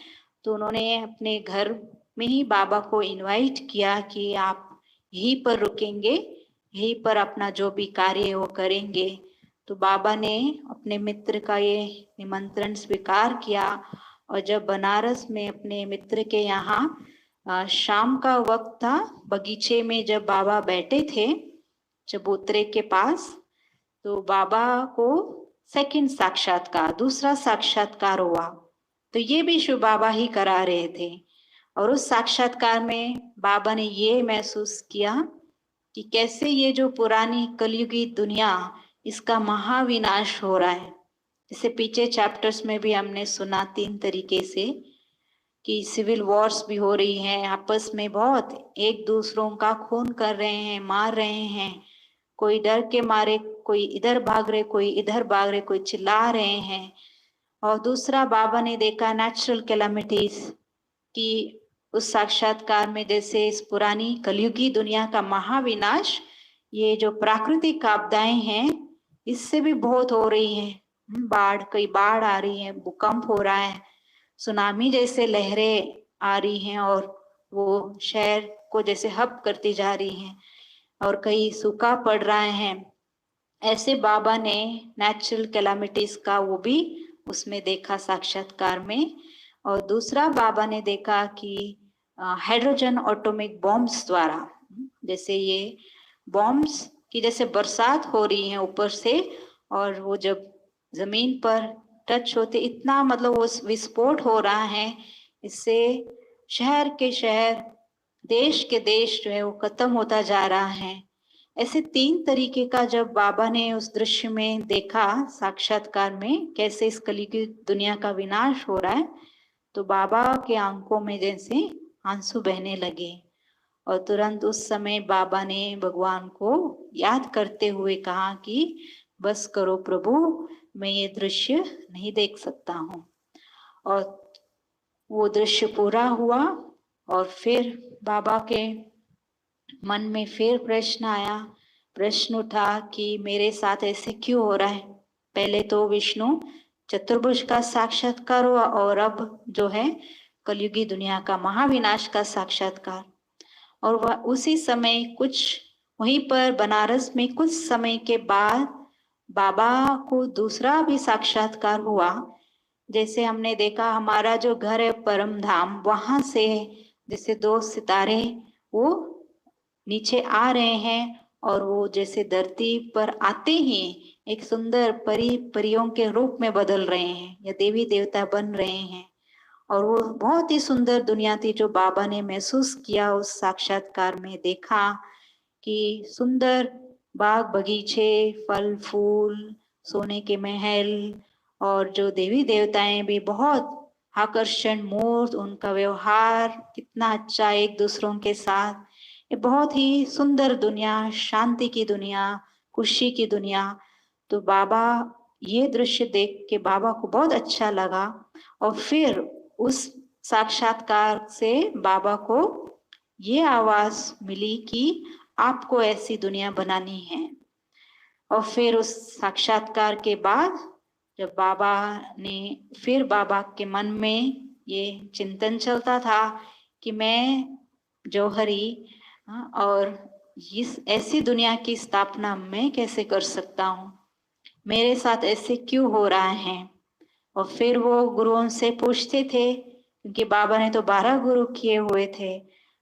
तो उन्होंने अपने घर में ही बाबा को इनवाइट किया कि आप यहीं पर रुकेंगे, यहीं पर अपना जो भी कार्य है वो करेंगे। तो बाबा ने अपने मित्र का ये निमंत्रण स्वीकार किया। और जब बनारस में अपने मित्र के यहाँ शाम का वक्त था, बगीचे में जब बाबा बैठे थे चबूतरे के पास, तो बाबा को सेकंड साक्षात्कार, दूसरा साक्षात्कार हुआ। तो ये भी शिव बाबा ही करा रहे थे। और उस साक्षात्कार में बाबा ने ये महसूस किया कि कैसे ये जो पुरानी कलयुगी दुनिया, इसका महाविनाश हो रहा है। जैसे पीछे चैप्टर्स में भी हमने सुना 3 तरीके से कि सिविल वॉर्स भी हो रही है, आपस में बहुत एक दूसरों का खून कर रहे हैं, मार रहे हैं, कोई डर के मारे कोई इधर भाग रहे, कोई इधर भाग रहे, कोई चिल्ला रहे हैं। और दूसरा बाबा ने देखा नेचुरल कैलामिटीज कि उस साक्षात्कार में जैसे इस पुरानी कलयुगी दुनिया का महाविनाश, ये जो प्राकृतिक आपदाएं हैं इससे भी बहुत हो रही है। कई बाढ़ आ रही है, भूकंप हो रहा है, सुनामी जैसे लहरें आ रही हैं और वो शहर को जैसे हब करती जा रही हैं, और कई सूखा पड़ रहा है। ऐसे बाबा ने नेचुरल कैलामिटीज का वो भी उसमें देखा साक्षात्कार में। और दूसरा बाबा ने देखा कि हाइड्रोजन एटॉमिक बॉम्ब्स द्वारा, जैसे ये बॉम्ब्स की जैसे बरसात हो रही है ऊपर से, और वो जब जमीन पर टच होते इतना मतलब वो विस्फोट हो रहा है, इससे शहर के शहर, देश के देश जो है वो खत्म होता जा रहा है। ऐसे 3 तरीके का जब बाबा ने उस दृश्य में देखा साक्षात्कार में, कैसे इस कलयुगी दुनिया का विनाश हो रहा है, तो बाबा के आंखों में जैसे आंसू बहने लगे। और तुरंत उस समय बाबा ने भगवान को याद करते हुए कहा कि बस करो प्रभु, मैं ये दृश्य नहीं देख सकता हूँ। और वो दृश्य पूरा हुआ। और फिर बाबा के मन में फिर प्रश्न उठा कि मेरे साथ ऐसे क्यों हो रहा है? पहले तो विष्णु चतुर्भुज का साक्षात्कार हुआ और अब जो है कलयुगी दुनिया का महाविनाश का साक्षात्कार। और वह उसी समय कुछ वहीं पर बनारस में कुछ समय के बाद बाबा को दूसरा भी साक्षात्कार हुआ। जैसे हमने देखा हमारा जो घर है परम धाम, वहां से जैसे 2 सितारे वो नीचे आ रहे हैं, और वो जैसे धरती पर आते ही एक सुंदर परियों के रूप में बदल रहे हैं या देवी देवता बन रहे हैं। और वो बहुत ही सुंदर दुनिया थी जो बाबा ने महसूस किया उस साक्षात्कार में। देखा कि सुंदर बाग बगीचे, फल फूल, सोने के महल और जो देवी देवताएं भी बहुत आकर्षण मूर्त, उनका व्यवहार कितना अच्छा एक दूसरों के साथ, ये बहुत ही सुंदर दुनिया, शांति की दुनिया, खुशी की दुनिया। तो बाबा ये दृश्य देख के बाबा को बहुत अच्छा लगा और फिर उस साक्षात्कार से बाबा को ये आवाज मिली कि आपको ऐसी दुनिया बनानी है। और फिर उस साक्षात्कार के बाद जब बाबा के मन में ये चिंतन चलता था कि मैं जौहरी और इस ऐसी दुनिया की स्थापना मैं कैसे कर सकता हूँ, मेरे साथ ऐसे क्यों हो रहा है। और फिर वो गुरुओं से पूछते थे, क्योंकि बाबा ने तो 12 गुरु किए हुए थे,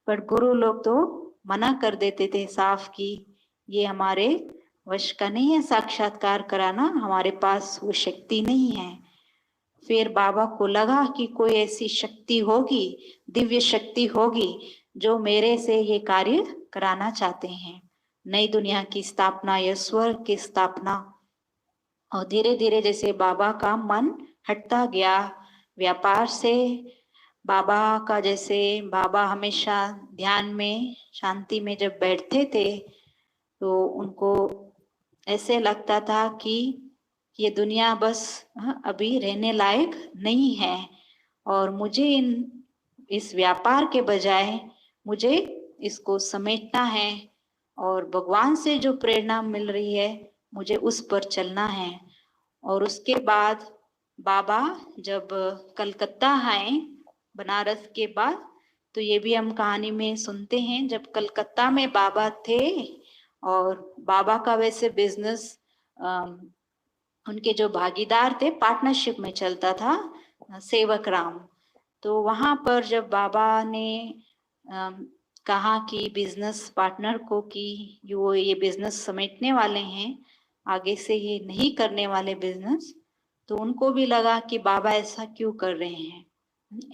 पर गुरु लोग तो मना कर देते थे साफ कि ये हमारे वश का नहीं है, साक्षात्कार कराना हमारे पास वो शक्ति नहीं है। फिर बाबा को लगा कि कोई ऐसी शक्ति होगी, दिव्य शक्ति होगी जो मेरे से ये कार्य कराना चाहते हैं, नई दुनिया की स्थापना या स्वर्ग की स्थापना। और धीरे धीरे जैसे बाबा का मन हटता गया व्यापार से, बाबा का जैसे बाबा हमेशा ध्यान में शांति में जब बैठते थे तो उनको ऐसे लगता था कि ये दुनिया बस अभी रहने लायक नहीं है और मुझे इस व्यापार के बजाय मुझे इसको समेटना है और भगवान से जो प्रेरणा मिल रही है मुझे उस पर चलना है। और उसके बाद बाबा जब कलकत्ता आए बनारस के बाद, तो ये भी हम कहानी में सुनते हैं, जब कलकत्ता में बाबा थे और बाबा का वैसे बिजनेस उनके जो भागीदार थे पार्टनरशिप में चलता था, सेवक राम। तो वहां पर जब बाबा ने कहा कि बिजनेस पार्टनर को कि वो ये बिजनेस समेटने वाले हैं, आगे से ये नहीं करने वाले बिजनेस, तो उनको भी लगा कि बाबा ऐसा क्यों कर रहे हैं,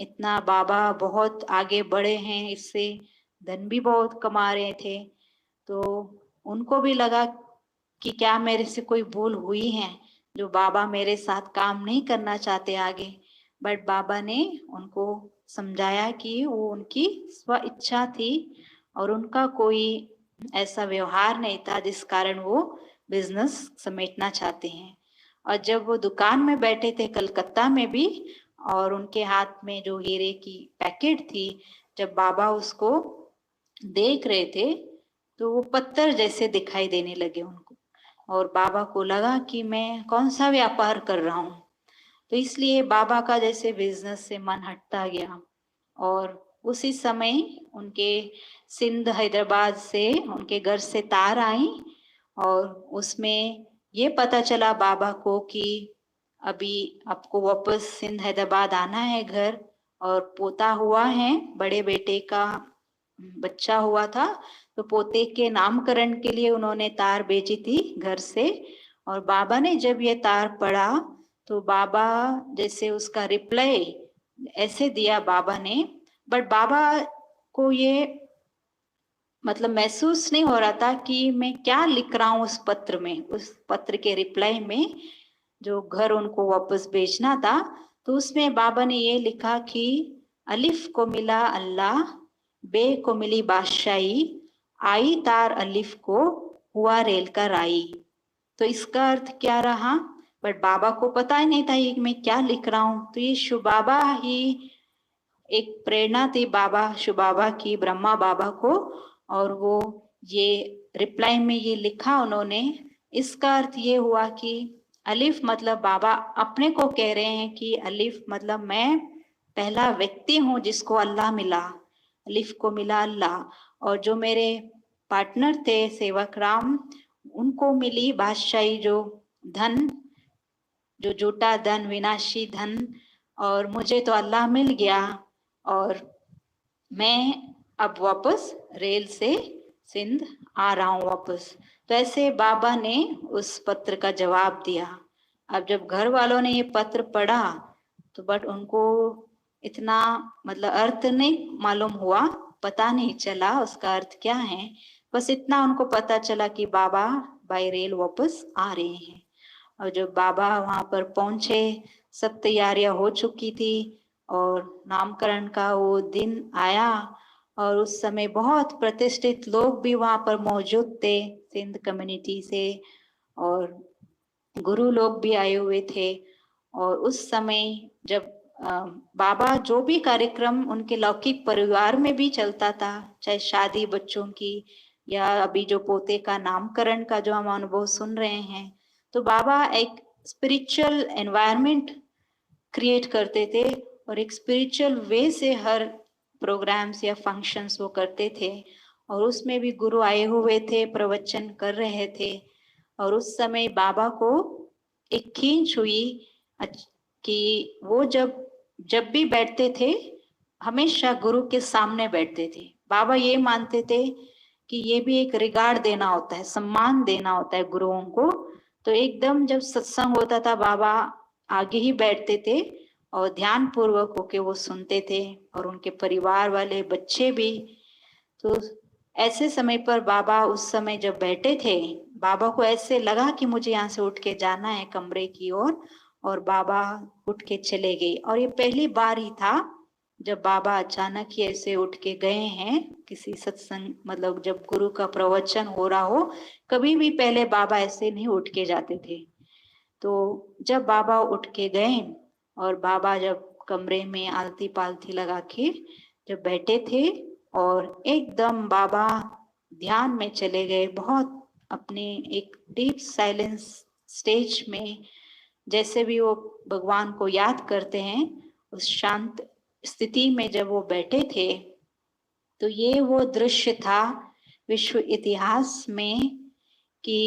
इतना बाबा बहुत आगे बढ़े हैं, इससे धन भी बहुत कमा रहे थे। तो उनको भी लगा कि क्या मेरे से कोई भूल हुई है जो बाबा मेरे साथ काम नहीं करना चाहते आगे। बट बाबा ने उनको समझाया कि वो उनकी स्व इच्छा थी और उनका कोई ऐसा व्यवहार नहीं था जिस कारण वो बिजनेस समेटना चाहते हैं। और जब वो दुकान में बैठे थे कलकत्ता में भी और उनके हाथ में जो हीरे की पैकेट थी, जब बाबा उसको देख रहे थे तो वो पत्थर जैसे दिखाई देने लगे उनको और बाबा को लगा कि मैं कौन सा व्यापार कर रहा हूँ। तो इसलिए बाबा का जैसे बिजनेस से मन हटता गया और उसी समय उनके सिंध हैदराबाद से उनके घर से तार आई और उसमें ये पता चला बाबा को कि अभी आपको वापस सिंध हैदराबाद आना है घर, और पोता हुआ है, बड़े बेटे का बच्चा हुआ था, तो पोते के नामकरण के लिए उन्होंने तार भेजी थी घर से। और बाबा ने जब ये तार पढ़ा तो बाबा जैसे उसका रिप्लाई ऐसे दिया बाबा ने, बट बाबा को ये मतलब महसूस नहीं हो रहा था कि मैं क्या लिख रहा हूँ उस पत्र में, उस पत्र के रिप्लाई में जो घर उनको वापस भेजना था। तो उसमें बाबा ने ये लिखा कि अलिफ को मिला अल्लाह, बे को मिली बादशाही, आई तार अलिफ को हुआ रेल का राई। तो इसका अर्थ क्या रहा, बट बाबा को पता ही नहीं था ये मैं क्या लिख रहा हूँ। तो ये शिव बाबा ही एक प्रेरणा थी बाबा शिव बाबा की ब्रह्मा बाबा को, और वो ये रिप्लाई में ये लिखा उन्होंने। इसका अर्थ ये हुआ कि अलिफ मतलब बाबा अपने को कह रहे हैं कि अलिफ मतलब मैं पहला व्यक्ति हूँ जिसको अल्लाह मिला, अलिफ को मिला अल्लाह। और जो मेरे पार्टनर थे सेवक राम, उनको मिली बादशाही, जो धन, जो झूठा धन, विनाशी धन, और मुझे तो अल्लाह मिल गया और मैं अब वापस रेल से सिंध आ रहा हूँ वापस। तो ऐसे बाबा ने उस पत्र का जवाब दिया। अब जब घर वालों ने ये पत्र पढ़ा तो बट उनको इतना मतलब अर्थ नहीं मालूम हुआ, पता नहीं चला उसका अर्थ क्या है। बस इतना उनको पता चला कि बाबा बाय रेल वापस आ रहे हैं। और जब बाबा वहां पर पहुंचे, सब तैयारियां हो चुकी थी और नामकरण का वो दिन आया और उस समय बहुत प्रतिष्ठित लोग भी वहां पर मौजूद थे सिंध कम्युनिटी से, और गुरु लोग भी आए हुए थे। और उस समय जब बाबा जो भी कार्यक्रम उनके लौकिक परिवार में भी चलता था, चाहे शादी बच्चों की या अभी जो पोते का नामकरण का जो हम अनुभव सुन रहे हैं, तो बाबा एक स्पिरिचुअल एनवायरनमेंट क्रिएट करते थे और एक स्पिरिचुअल वे से हर प्रोग्राम्स या फंक्शंस वो करते थे। और उसमें भी गुरु आए हुए थे, प्रवचन कर रहे थे। और उस समय बाबा को एक खींच हुई कि वो जब भी बैठते थे हमेशा गुरु के सामने बैठते थे। बाबा ये मानते थे कि ये भी एक रिगार्ड देना होता है, सम्मान देना होता है गुरुओं को। तो एकदम जब सत्संग होता था बाबा आगे ही बैठते थे और ध्यान पूर्वक होके वो सुनते थे, और उनके परिवार वाले बच्चे भी। तो ऐसे समय पर बाबा उस समय जब बैठे थे, बाबा को ऐसे लगा कि मुझे यहाँ से उठ के जाना है कमरे की ओर, और बाबा उठ के चले गए। और ये पहली बार ही था जब बाबा अचानक ही ऐसे उठ के गए हैं किसी सत्संग, मतलब जब गुरु का प्रवचन हो रहा हो। कभी भी पहले बाबा ऐसे नहीं उठ के जाते थे। तो जब बाबा उठ के गए और बाबा जब कमरे में आलती पालती लगा के जब बैठे थे और एकदम बाबा ध्यान में चले गए, बहुत अपने एक डीप साइलेंस स्टेज में, जैसे भी वो भगवान को याद करते हैं उस शांत स्थिति में जब वो बैठे थे, तो ये वो दृश्य था विश्व इतिहास में कि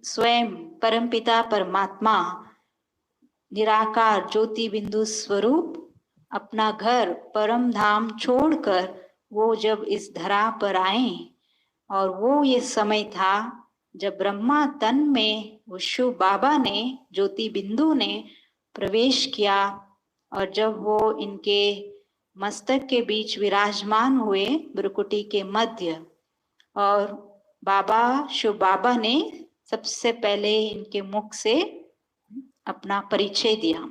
स्वयं परमपिता परमात्मा निराकार ज्योति बिंदु स्वरूप अपना घर परम धाम छोड़कर वो जब इस धरा पर आए। और वो ये समय था जब ब्रह्मा तन में वो शिव बाबा ने, ज्योति बिंदु ने प्रवेश किया। और जब वो इनके मस्तक के बीच विराजमान हुए भ्रुकुटी के मध्य, और बाबा शिव बाबा ने सबसे पहले इनके मुख से अपना परिचय दिया।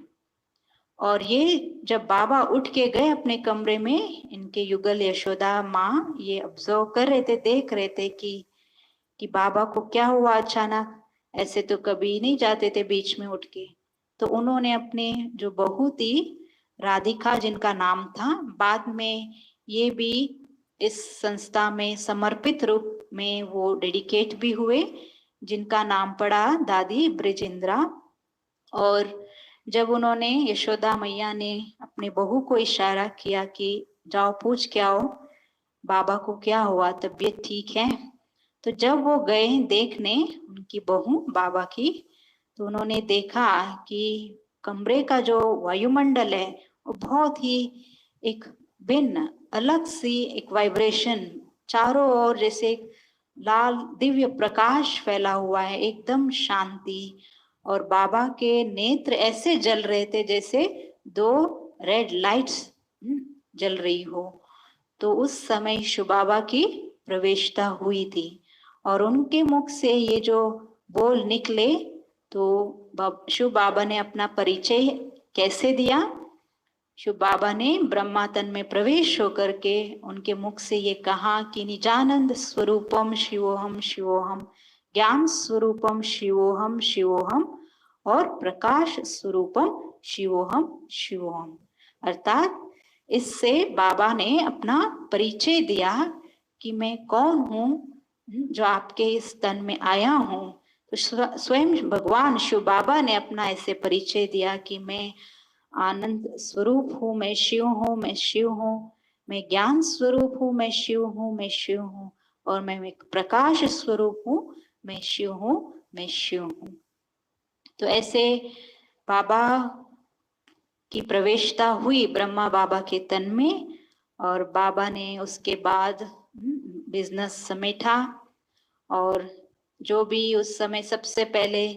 और ये जब बाबा उठ के गए अपने कमरे में, इनके युगल यशोदा माँ ये ऑब्जर्व कर रहे थे, देख रहे थे कि बाबा को क्या हुआ अचानक, ऐसे तो कभी नहीं जाते थे बीच में उठ के। तो उन्होंने अपने जो बहू थी राधिका, जिनका नाम था, बाद में ये भी इस संस्था में समर्पित रूप में वो डेडिकेट भी हुए, जिनका नाम पड़ा दादी ब्रिजेंद्रा। और जब उन्होंने, यशोदा मैया ने अपने बहू को इशारा किया कि जाओ पूछ के आओ बाबा को क्या हुआ, तबीयत ठीक है। तो जब वो गए देखने उनकी बहू बाबा की, तो उन्होंने देखा कि कमरे का जो वायुमंडल है वो बहुत ही एक भिन्न अलग सी एक वाइब्रेशन, चारों ओर जैसे लाल दिव्य प्रकाश फैला हुआ है, एकदम शांति। और बाबा के नेत्र ऐसे जल रहे थे जैसे दो रेड लाइट्स जल रही हो। तो उस समय शिव बाबा की प्रवेशता हुई थी और उनके मुख से ये जो बोल निकले, तो शिव बाबा ने अपना परिचय कैसे दिया। शिव बाबा ने ब्रह्मा तन में प्रवेश होकर के उनके मुख से ये कहा कि निजानंद स्वरूपम शिवोहम शिवोहम, ज्ञान स्वरूपम शिवोहम शिवोहम, और प्रकाश स्वरूपम शिवोहम शिवोहम। अर्थात इससे बाबा ने अपना परिचय दिया कि मैं कौन हूँ जो आपके इस तन में आया हूँ। तो स्वयं भगवान शिव बाबा ने अपना ऐसे परिचय दिया कि मैं आनंद स्वरूप हूँ, मैं शिव हूँ, मैं शिव हूँ, मैं ज्ञान स्वरूप हूँ, मैं शिव हूँ, मैं शिव हूँ, और मैं एक प्रकाश स्वरूप हूँ, मैं शिव हूँ, मैं शिव हूँ। तो ऐसे बाबा की प्रवेशता हुई ब्रह्मा बाबा के तन में, और बाबा ने उसके बाद बिजनेस समेटा। और जो भी उस समय सबसे पहले,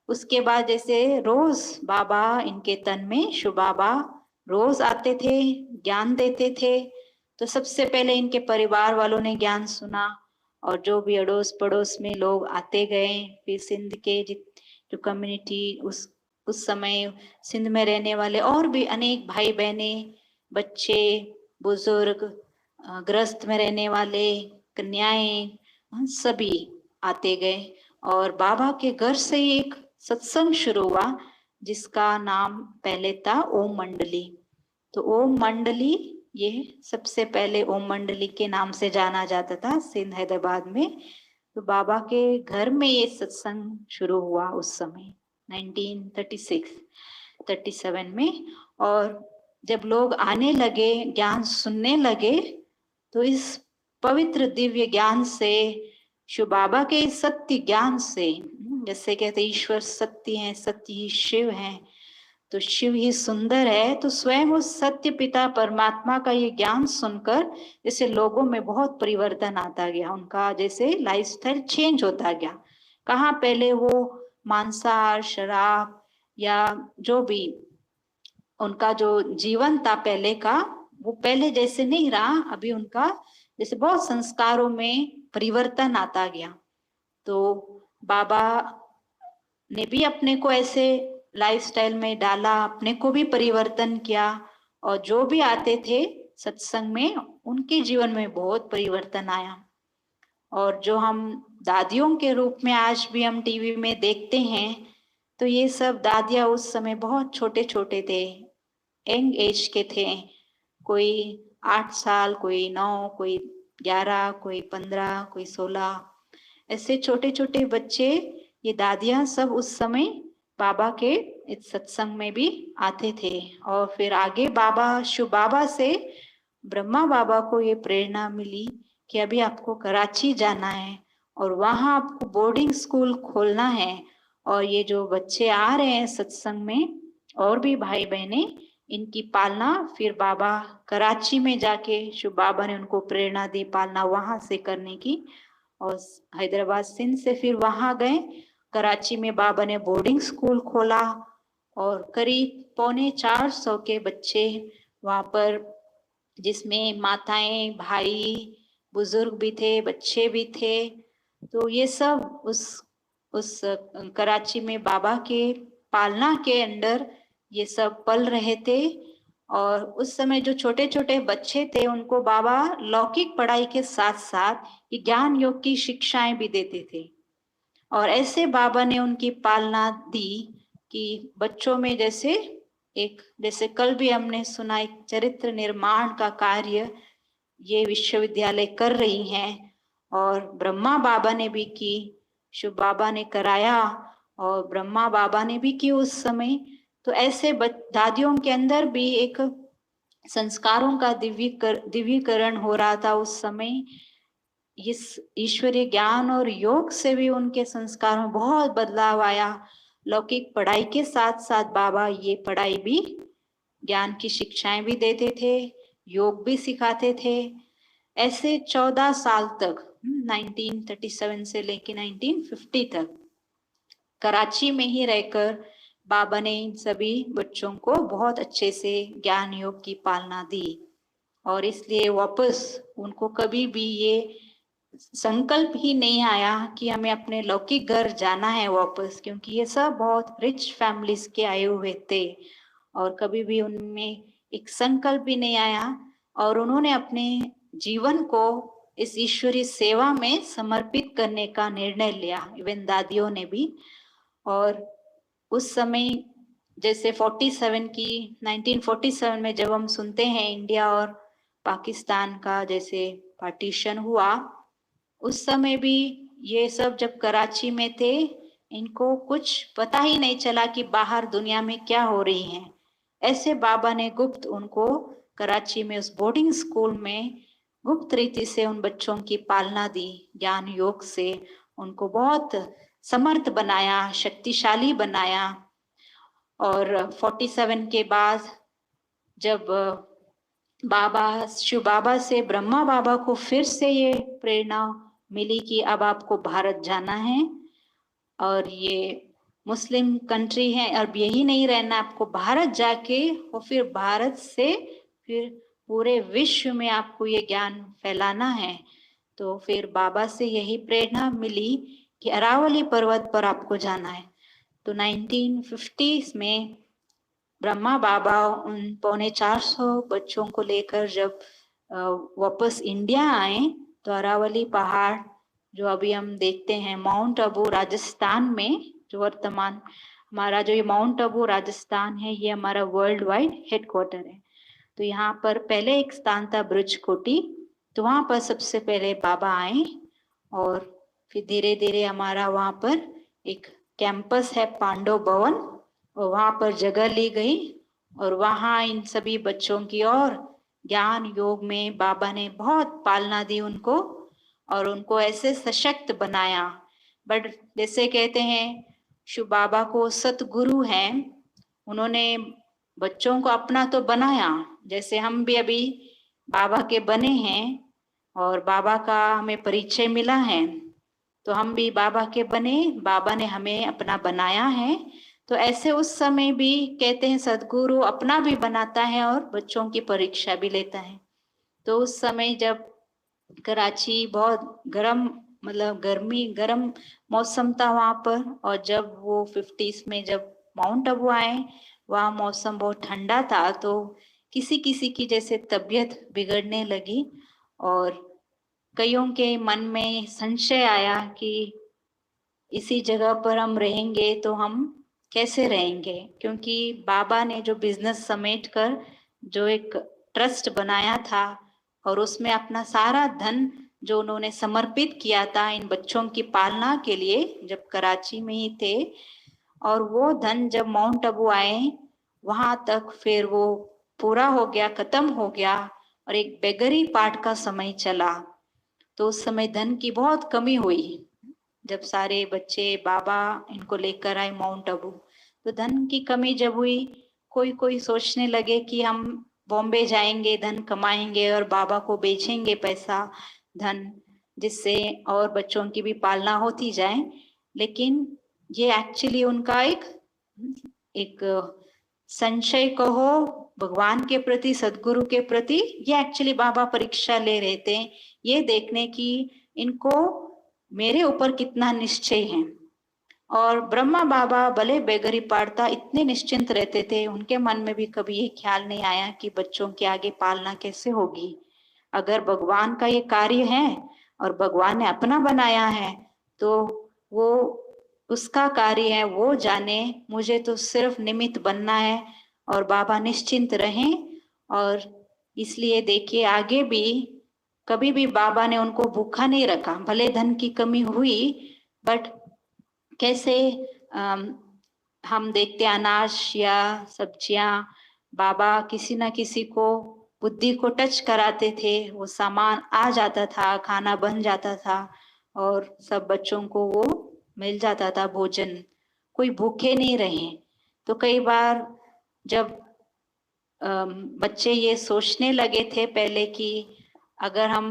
उसके बाद जैसे रोज बाबा इनके तन में, शिव बाबा रोज आते थे, ज्ञान देते थे। तो सबसे पहले इनके परिवार वालों ने ज्ञान सुना, और जो भी अड़ोस पड़ोस में लोग आते गए, फिर सिंध के जो कम्युनिटी उस समय सिंध में रहने वाले और भी अनेक भाई बहने, बच्चे, बुजुर्ग, ग्रस्त में रहने वाले, कन्याएं, सभी आते गए। और बाबा के घर से ही एक सत्संग शुरू हुआ जिसका नाम पहले था ओम मंडली। तो ओम मंडली ये सबसे पहले ओम मंडली के नाम से जाना जाता था सिंध हैदराबाद में। तो बाबा के घर में ये सत्संग शुरू हुआ उस समय 1937 में। और जब लोग आने लगे, ज्ञान सुनने लगे, तो इस पवित्र दिव्य ज्ञान से, शिव बाबा के सत्य ज्ञान से, जैसे कहते ईश्वर सत्य है, सत्य ही शिव है, तो शिव ही सुंदर है, तो स्वयं उस सत्य पिता परमात्मा का ये ज्ञान सुनकर जैसे लोगों में बहुत परिवर्तन आता गया, उनका जैसे लाइफस्टाइल चेंज होता गया। कहाँ पहले वो मांसाहार, शराब या जो भी उनका जो जीवन था पहले का, वो पहले जैसे नहीं रहा। अभी उनका जैसे बहुत संस्कारों में परिवर्तन आता गया। तो बाबा ने भी अपने को ऐसे लाइफस्टाइल में डाला, अपने को भी परिवर्तन किया, और जो भी आते थे सत्संग में उनके जीवन में बहुत परिवर्तन आया। और जो हम दादियों के रूप में आज भी हम टीवी में देखते हैं, तो ये सब दादियाँ उस समय बहुत छोटे छोटे थे, यंग एज के थे, कोई 8 साल, कोई 9, कोई 11, कोई 15, कोई 16, ऐसे छोटे छोटे बच्चे, ये दादियाँ सब उस समय बाबा के इस सत्संग में भी आते थे। और फिर आगे बाबा, शिव बाबा से ब्रह्मा बाबा को ये प्रेरणा मिली कि अभी आपको कराची जाना है और वहाँ आपको बोर्डिंग स्कूल खोलना है। और ये जो बच्चे आ रहे हैं सत्संग में और भी भाई बहने, इनकी पालना फिर बाबा कराची में जाके शिव बाबा ने उनको प्रेरणा दी पालना वहां से करने की। और हैदराबाद सिंध से फिर वहां गए, कराची में बाबा ने बोर्डिंग स्कूल खोला और करीब 450 के बच्चे वहां पर, जिसमें माताएं, भाई, बुजुर्ग भी थे, बच्चे भी थे। तो ये सब उस कराची में बाबा के पालना के अंडर ये सब पल रहे थे। और उस समय जो छोटे छोटे बच्चे थे उनको बाबा लौकिक पढ़ाई के साथ साथ ये ज्ञान योग की शिक्षाएं भी देते थे। और ऐसे बाबा ने उनकी पालना दी कि बच्चों में जैसे कल भी हमने सुना, एक चरित्र निर्माण का कार्य ये विश्वविद्यालय कर रही हैं। और ब्रह्मा बाबा ने भी की, शिव बाबा ने कराया और ब्रह्मा बाबा ने भी की उस समय। तो ऐसे दादियों के अंदर भी एक संस्कारों का दिव्यीकरण हो रहा था उस समय। इस ईश्वरीय ज्ञान और योग से भी उनके संस्कारों में बहुत बदलाव आया। लौकिक पढ़ाई के साथ साथ बाबा ये पढ़ाई भी, ज्ञान की शिक्षाएं भी देते थे, योग भी सिखाते थे। ऐसे 14 साल तक 1937 से लेकर 1950 तक कराची में ही रहकर बाबा ने इन सभी बच्चों को बहुत अच्छे से ज्ञान योग की पालना दी। और इसलिए वापस उनको कभी भी ये संकल्प ही नहीं आया कि हमें अपने लौकिक घर जाना है वापस, क्योंकि ये सब बहुत रिच फैमिलीज के आए हुए थे। और कभी भी उनमें एक संकल्प भी नहीं आया और उन्होंने अपने जीवन को इस ईश्वरीय सेवा में समर्पित करने का निर्णय लिया, इवन दादियों ने भी। और उस समय जैसे 1947 में जब हम सुनते हैं इंडिया और पाकिस्तान का जैसे पार्टीशन हुआ, उस समय भी ये सब जब कराची में थे, इनको कुछ पता ही नहीं चला कि बाहर दुनिया में क्या हो रही है। ऐसे बाबा ने गुप्त उनको कराची में उस बोर्डिंग स्कूल में गुप्त रीति से उन बच्चों की पालना दी, ज्ञान योग से उनको बहुत समर्थ बनाया, शक्तिशाली बनाया। और 47 के बाद जब शिव बाबा से ब्रह्मा बाबा को फिर से ये प्रेरणा मिली कि अब आपको भारत जाना है और ये मुस्लिम कंट्री है, अब यही नहीं रहना, आपको भारत जाके और फिर भारत से फिर पूरे विश्व में आपको ये ज्ञान फैलाना है। तो फिर बाबा से यही प्रेरणा मिली कि अरावली पर्वत पर आपको जाना है। तो 1950s में ब्रह्मा बाबा उन 350 बच्चों को लेकर जब वापस इंडिया आए तो अरावली पहाड़ जो अभी हम देखते हैं माउंट आबू राजस्थान में, जो वर्तमान हमारा जो ये माउंट आबू राजस्थान है, ये हमारा वर्ल्ड वाइड हेडक्वार्टर है। तो यहाँ पर पहले एक स्थान था ब्रज कोटी, तो वहाँ पर सबसे पहले बाबा आए और फिर धीरे धीरे हमारा वहाँ पर एक कैंपस है पांडव भवन, और वहाँ पर जगह ली गई और वहाँ इन सभी बच्चों की और ज्ञान योग में बाबा ने बहुत पालना दी उनको और उनको ऐसे सशक्त बनाया। बट जैसे कहते हैं शिव बाबा को सतगुरु हैं, उन्होंने बच्चों को अपना तो बनाया, जैसे हम भी अभी बाबा के बने हैं और बाबा का हमें परिचय मिला है, तो हम भी बाबा के बने, बाबा ने हमें अपना बनाया है। तो ऐसे उस समय भी कहते हैं सदगुरु अपना भी बनाता है और बच्चों की परीक्षा भी लेता है। तो उस समय जब कराची बहुत गर्म, मतलब गर्म मौसम था वहाँ पर, और जब वो 50s में जब माउंट आबू आए वहाँ मौसम बहुत ठंडा था, तो किसी किसी की जैसे तबीयत बिगड़ने लगी और कईयों के मन में संशय आया कि इसी जगह पर हम रहेंगे तो हम कैसे रहेंगे, क्योंकि बाबा ने जो बिजनेस समेट कर जो एक ट्रस्ट बनाया था और उसमें अपना सारा धन जो उन्होंने समर्पित किया था इन बच्चों की पालना के लिए, जब कराची में ही थे, और वो धन जब माउंट आबू आए वहां तक फिर वो पूरा हो गया, खत्म हो गया और एक बेगरी पार्ट का समय चला। तो उस समय धन की बहुत कमी हुई। जब सारे बच्चे बाबा इनको लेकर आए माउंट आबू, तो धन की कमी जब हुई, कोई कोई सोचने लगे कि हम बॉम्बे जाएंगे, धन कमाएंगे और बाबा को बेचेंगे पैसा धन, जिससे और बच्चों की भी पालना होती जाए। लेकिन ये एक्चुअली उनका एक संशय कहो भगवान के प्रति, सदगुरु के प्रति, ये एक्चुअली बाबा परीक्षा ले रहे थे, ये देखने की इनको मेरे ऊपर कितना निश्चय है। और ब्रह्मा बाबा भले बेगरी पाड़ता इतने निश्चिंत रहते थे, उनके मन में भी कभी ये ख्याल नहीं आया कि बच्चों की आगे पालना कैसे होगी। अगर भगवान का ये कार्य है और भगवान ने अपना बनाया है तो वो उसका कार्य है, वो जाने, मुझे तो सिर्फ निमित्त बनना है और बाबा निश्चिंत रहें। और इसलिए देखिए आगे भी कभी भी बाबा ने उनको भूखा नहीं रखा, भले धन की कमी हुई, बट कैसे हम देखते अनाज या सब्जियां, बाबा किसी ना किसी को बुद्धि को टच कराते थे, वो सामान आ जाता था, खाना बन जाता था और सब बच्चों को वो मिल जाता था भोजन, कोई भूखे नहीं रहे। तो कई बार जब बच्चे ये सोचने लगे थे पहले कि अगर हम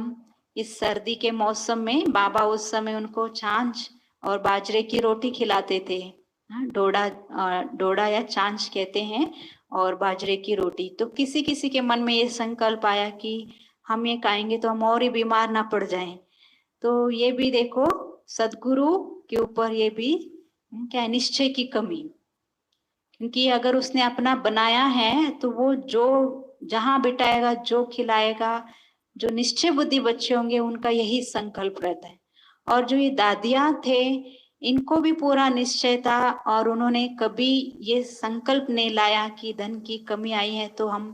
इस सर्दी के मौसम में, बाबा उस समय उनको छाछ और बाजरे की रोटी खिलाते थे, डोडा या छाछ कहते हैं, और बाजरे की रोटी। तो किसी किसी के मन में ये संकल्प आया कि हम ये खाएंगे तो हम और ही बीमार ना पड़ जाएं। तो ये भी देखो सदगुरु के ऊपर ये भी क्या निश्चय की कमी, क्योंकि अगर उसने अपना बनाया है तो वो जो जहां बिठाएगा, जो खिलाएगा, जो निश्चय बुद्धि बच्चे होंगे उनका यही संकल्प रहता है। और जो ये दादियां थे इनको भी पूरा निश्चय था और उन्होंने कभी ये संकल्प नहीं लाया कि धन की कमी आई है तो हम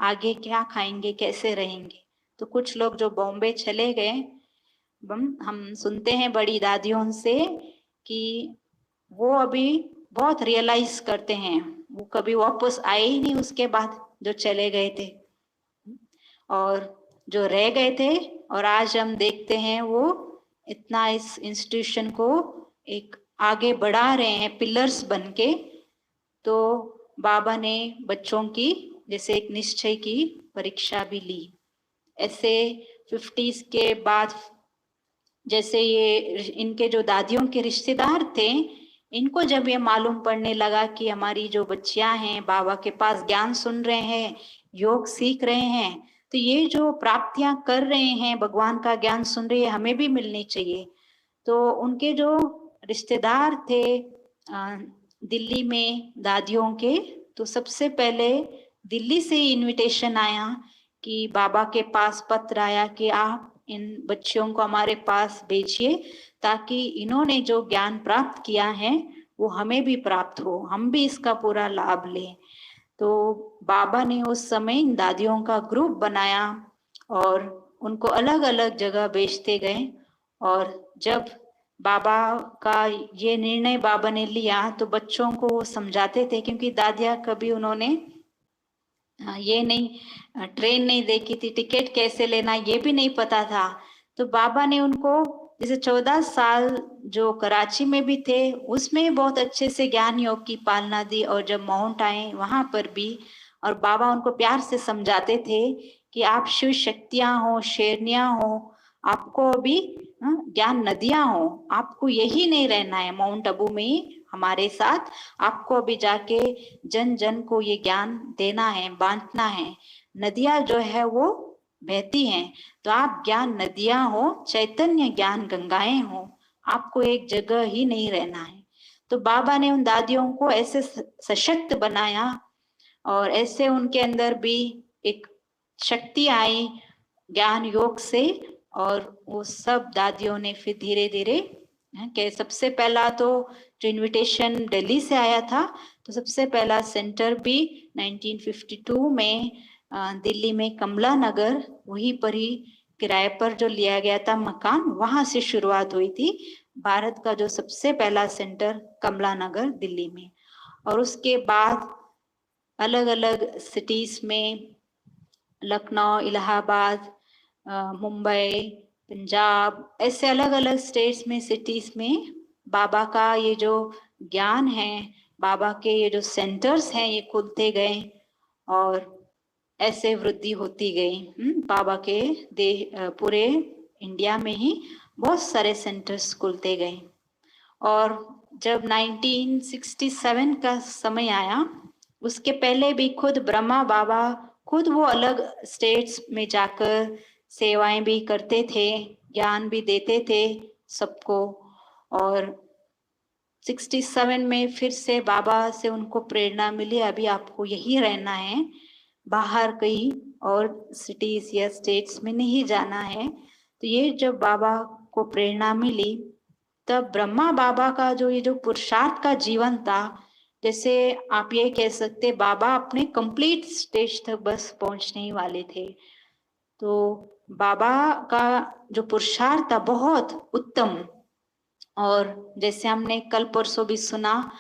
आगे क्या खाएंगे, कैसे रहेंगे। तो कुछ लोग जो बॉम्बे चले गए, हम सुनते हैं बड़ी दादियों से कि वो अभी बहुत रियलाइज करते हैं, वो कभी वापस आए ही नहीं उसके बाद, जो चले गए थे और जो रह गए थे। और आज हम देखते हैं वो इतना इस इंस्टीट्यूशन को एक आगे बढ़ा रहे हैं पिलर्स बन के। तो बाबा ने बच्चों की जैसे एक निश्चय की परीक्षा भी ली। ऐसे 50s के बाद जैसे ये इनके जो दादियों के रिश्तेदार थे, इनको जब ये मालूम पड़ने लगा कि हमारी जो बच्चियां हैं बाबा के पास ज्ञान सुन रहे हैं, योग सीख रहे हैं, तो ये जो प्राप्तियां कर रहे हैं, भगवान का ज्ञान सुन रहे हैं, हमें भी मिलनी चाहिए। तो उनके जो रिश्तेदार थे दिल्ली में दादियों के, तो सबसे पहले दिल्ली से ही इनविटेशन आया कि बाबा के पास पत्र आया कि आप इन बच्चियों को हमारे पास भेजिए, ताकि इन्होंने जो ज्ञान प्राप्त किया है वो हमें भी प्राप्त हो, हम भी इसका पूरा लाभ लें। तो बाबा ने उस समय इन दादियों का ग्रुप बनाया और उनको अलग अलग जगह भेजते गए। और जब बाबा का ये निर्णय बाबा ने लिया तो बच्चों को वो समझाते थे, क्योंकि दादियाँ कभी उन्होंने ये नहीं ट्रेन नहीं देखी थी, टिकट कैसे लेना ये भी नहीं पता था। तो बाबा ने उनको जैसे 14 साल जो कराची में भी थे उसमें बहुत अच्छे से ज्ञान योग की पालना दी, और जब माउंट आए वहां पर भी, और बाबा उनको प्यार से समझाते थे कि आप शिव शक्तियां हो, शेरनियां हो, आपको अभी ज्ञान नदियां हो, आपको यही नहीं रहना है माउंट आबू में ही हमारे साथ, आपको अभी जाके जन जन को ये ज्ञान देना है, बांटना है। नदियां जो है वो बहती हैं, तो आप ज्ञान नदियां हो, चैतन्य ज्ञान गंगाएं हो, आपको एक जगह ही नहीं रहना है। तो बाबा ने उन दादियों को ऐसे सशक्त बनाया और ऐसे उनके अंदर भी एक शक्ति आई ज्ञान योग से, और वो सब दादियों ने फिर धीरे धीरे कि सबसे पहला तो जो इनविटेशन दिल्ली से आया था, तो सबसे पहला सेंटर भी 1952 में दिल्ली में कमला नगर, वहीं पर ही किराए पर जो लिया गया था मकान, वहां से शुरुआत हुई थी भारत का जो सबसे पहला सेंटर कमला नगर दिल्ली में। और उसके बाद अलग अलग सिटीज में, लखनऊ, इलाहाबाद, मुंबई, पंजाब, ऐसे अलग अलग स्टेट्स में, सिटीज में बाबा का ये जो ज्ञान है, बाबा के ये जो सेंटर्स हैं, ये खुलते गए और ऐसे वृद्धि होती गई। बाबा के पूरे इंडिया में ही बहुत सारे सेंटर्स खुलते गए। और जब 1967 का समय आया, उसके पहले भी खुद ब्रह्मा बाबा खुद वो अलग स्टेट्स में जाकर सेवाएं भी करते थे, ज्ञान भी देते थे सबको। और 67 में फिर से बाबा से उनको प्रेरणा मिली, अभी आपको यही रहना है, बाहर कहीं और सिटीज या स्टेट्स में नहीं जाना है। तो ये जब बाबा को प्रेरणा मिली, तब ब्रह्मा बाबा का जो ये जो पुरुषार्थ का जीवन था, जैसे आप ये कह सकते बाबा अपने कंप्लीट स्टेज तक बस पहुंचने ही वाले थे। तो बाबा का जो पुरुषार्थ था बहुत उत्तम। और जैसे हमने कल परसों भी सुना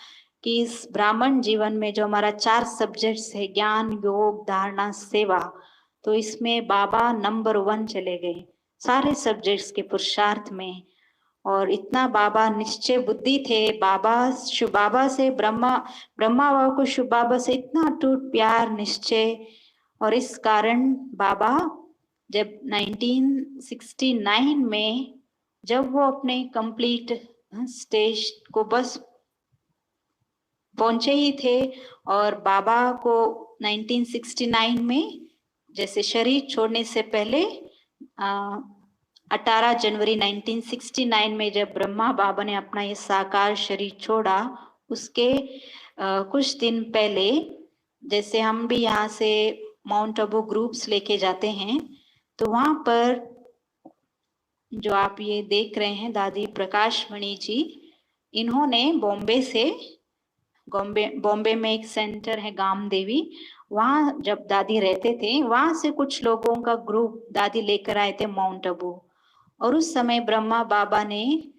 कि इस ब्राह्मण जीवन में जो हमारा 4 सब्जेक्ट्स है, ज्ञान, योग, धारणा, सेवा, तो इसमें बाबा नंबर 1 चले गए सारे सब्जेक्ट्स के पुरुषार्थ में। और इतना बाबा निश्चय बुद्धि थे, बाबा शिव बाबा से ब्रह्मा बाबा को शिव बाबा से इतना अटूट प्यार, निश्चय। और इस कारण बाबा जब 1969 में जब वो अपने कंप्लीट स्टेज को बस पहुंचे ही थे, और बाबा को 1969 में जैसे शरीर छोड़ने से पहले 18 जनवरी 1969 में जब ब्रह्मा बाबा ने अपना ये साकार शरीर छोड़ा, उसके कुछ दिन पहले, जैसे हम भी यहाँ से माउंट आबू ग्रुप्स लेके जाते हैं, तो वहां पर जो आप ये देख रहे हैं दादी प्रकाश मणि जी, इन्होंने बॉम्बे में एक सेंटर है गाम देवी, वहां जब दादी रहते थे, वहां से कुछ लोगों का ग्रुप दादी लेकर आए थे माउंट आबू। और उस समय ब्रह्मा बाबा ने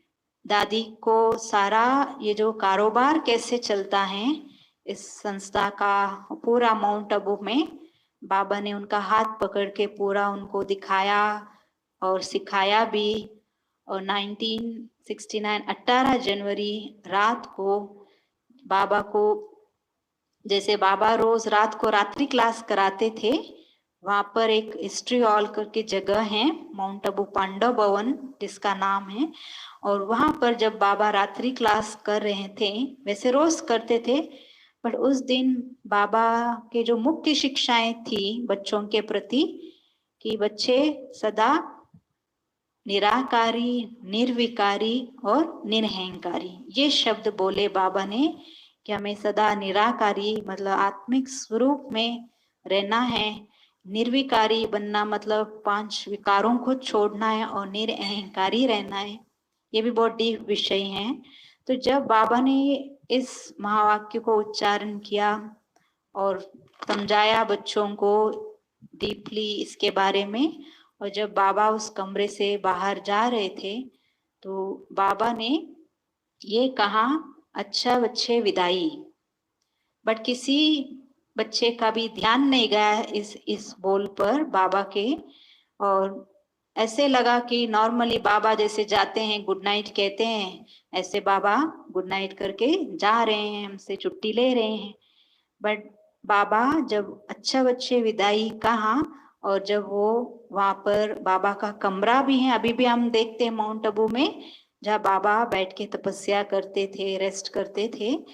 दादी को सारा ये जो कारोबार कैसे चलता है इस संस्था का पूरा माउंट आबू में, बाबा ने उनका हाथ पकड़ के पूरा उनको दिखाया और सिखाया भी। और 1969 18 जनवरी रात को बाबा को, जैसे बाबा रोज रात को रात्रि क्लास कराते थे, वहां पर एक हिस्ट्री हॉल करके जगह है माउंट आबू, पांडव भवन जिसका नाम है, और वहां पर जब बाबा रात्रि क्लास कर रहे थे, वैसे रोज करते थे, पर उस दिन बाबा के जो मुख्य शिक्षाएं थी बच्चों के प्रति, कि बच्चे सदा निराकारी, निर्विकारी और निरहंकारी, ये शब्द बोले बाबा ने कि हमें सदा निराकारी मतलब आत्मिक स्वरूप में रहना है, निर्विकारी बनना मतलब 5 विकारों को छोड़ना है और निरअहंकारी रहना है। ये भी बहुत डीप विषय है। तो जब बाबा ने इस महावाक्य को उच्चारण किया और समझाया बच्चों को डीपली इसके बारे में, और जब बाबा उस कमरे से बाहर जा रहे थे तो बाबा ने ये कहा, अच्छा बच्चे विदाई। बट किसी बच्चे का भी ध्यान नहीं गया इस बोल पर बाबा के, और ऐसे लगा कि नॉर्मली बाबा जैसे जाते हैं गुड नाइट कहते हैं, ऐसे बाबा गुड नाइट करके जा रहे हैं, हमसे छुट्टी ले रहे हैं। बट बाबा जब अच्छा बच्चे विदाई कहा, और जब वो वहां पर बाबा का कमरा भी है, अभी भी हम देखते हैं माउंट आबू में जहाँ बाबा बैठ के तपस्या करते थे, रेस्ट करते थे,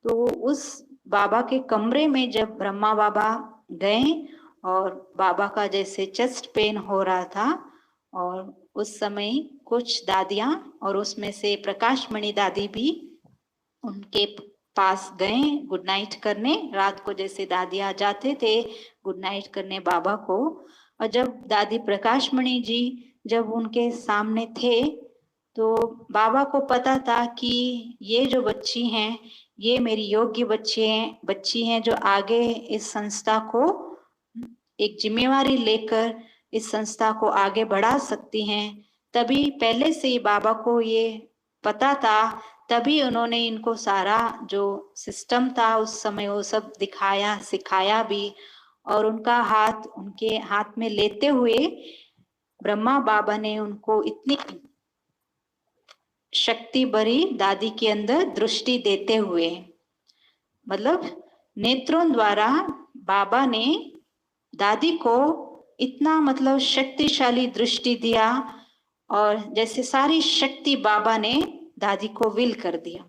तो उस बाबा के कमरे में जब ब्रह्मा बाबा गए और बाबा का जैसे चेस्ट पेन हो रहा था, और उस समय कुछ दादियां और उसमें से प्रकाश मणि दादी भी उनके पास गए गुड नाइट करने। रात को जैसे दादियां जाते थे गुड नाइट करने बाबा को, और जब दादी प्रकाश मणि जी जब उनके सामने थे तो बाबा को पता था कि ये जो बच्ची हैं ये मेरी योग्य बच्ची हैं जो आगे इस संस्था को एक जिम्मेवारी लेकर इस संस्था को आगे बढ़ा सकती हैं। तभी पहले से ही बाबा को ये पता था, तभी उन्होंने इनको सारा जो सिस्टम था उस समय वो सब दिखाया, सिखाया भी, और उनके हाथ में लेते हुए ब्रह्मा बाबा ने उनको इतनी शक्ति भरी दादी के अंदर दृष्टि देते हुए, मतलब नेत्रों द्वारा बाबा ने दादी को इतना मतलब शक्तिशाली दृष्टि दिया, और जैसे सारी शक्ति बाबा ने दादी को विल कर दिया।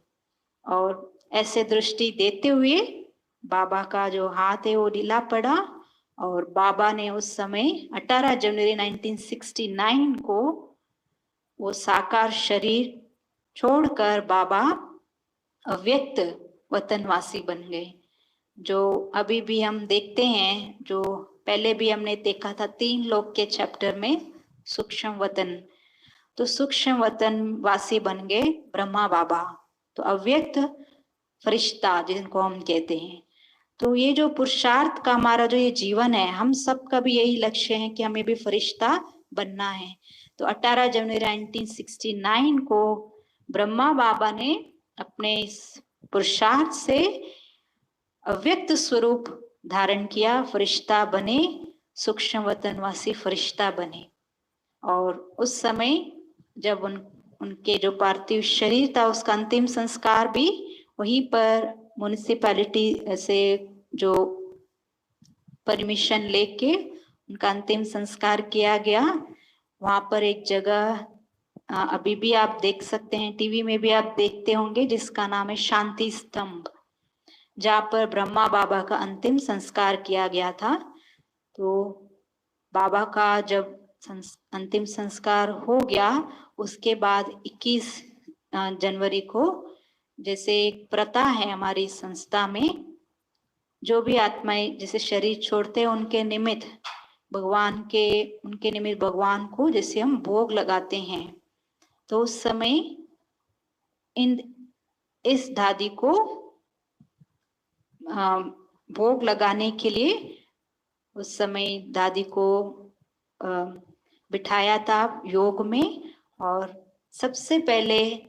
और ऐसे दृष्टि देते हुए बाबा का जो हाथ है वो ढीला पड़ा, और बाबा ने उस समय 18 जनवरी 1969 को वो साकार शरीर छोड़कर बाबा अव्यक्त वतनवासी बन गए। जो अभी भी हम देखते हैं, जो पहले भी हमने देखा था 3 लोक के चैप्टर में, सूक्ष्म वतन, तो सूक्ष्म वतन वासी बन गए ब्रह्मा बाबा, तो अव्यक्त फरिश्ता जिनको हम कहते हैं। तो ये जो पुरुषार्थ का हमारा जो ये जीवन है, हम सबका भी यही लक्ष्य है कि हमें भी फरिश्ता बनना है। तो 18 जनवरी 1969 को ब्रह्मा बाबा ने अपने इस पुरुषार्थ से अव्यक्त स्वरूप धारण किया, फरिश्ता बने, सूक्ष्म वतनवासी फरिश्ता बने। और उस समय जब उनके जो पार्थिव शरीर था उसका अंतिम संस्कार भी वहीं पर म्युनिसिपैलिटी से जो परमिशन लेके उनका अंतिम संस्कार किया गया। वहां पर एक जगह अभी भी आप देख सकते हैं, टीवी में भी आप देखते होंगे, जिसका नाम है शांति स्तंभ, जहाँ पर ब्रह्मा बाबा का अंतिम संस्कार किया गया था। तो बाबा का जब अंतिम संस्कार हो गया उसके बाद 21 जनवरी को, जैसे एक प्रथा है हमारी संस्था में, जो भी आत्माएं जैसे शरीर छोड़ते हैं उनके निमित्त भगवान को जैसे हम भोग लगाते हैं, तो उस समय इस दादी को भोग लगाने के लिए उस समय दादी को बिठाया था योग में। और सबसे पहले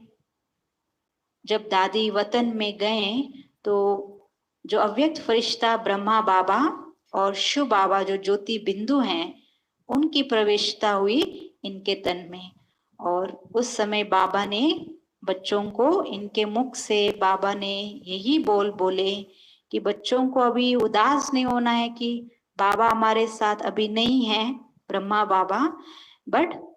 जब दादी वतन में गए तो जो अव्यक्त फरिश्ता ब्रह्मा बाबा और शिव बाबा जो ज्योति बिंदु हैं उनकी प्रवेशता हुई इनके तन में। और उस समय बाबा ने बच्चों को, इनके मुख से बाबा ने यही बोल बोले कि बच्चों को अभी उदास नहीं होना है कि बाबा हमारे साथ अभी नहीं है ब्रह्मा बाबा, बट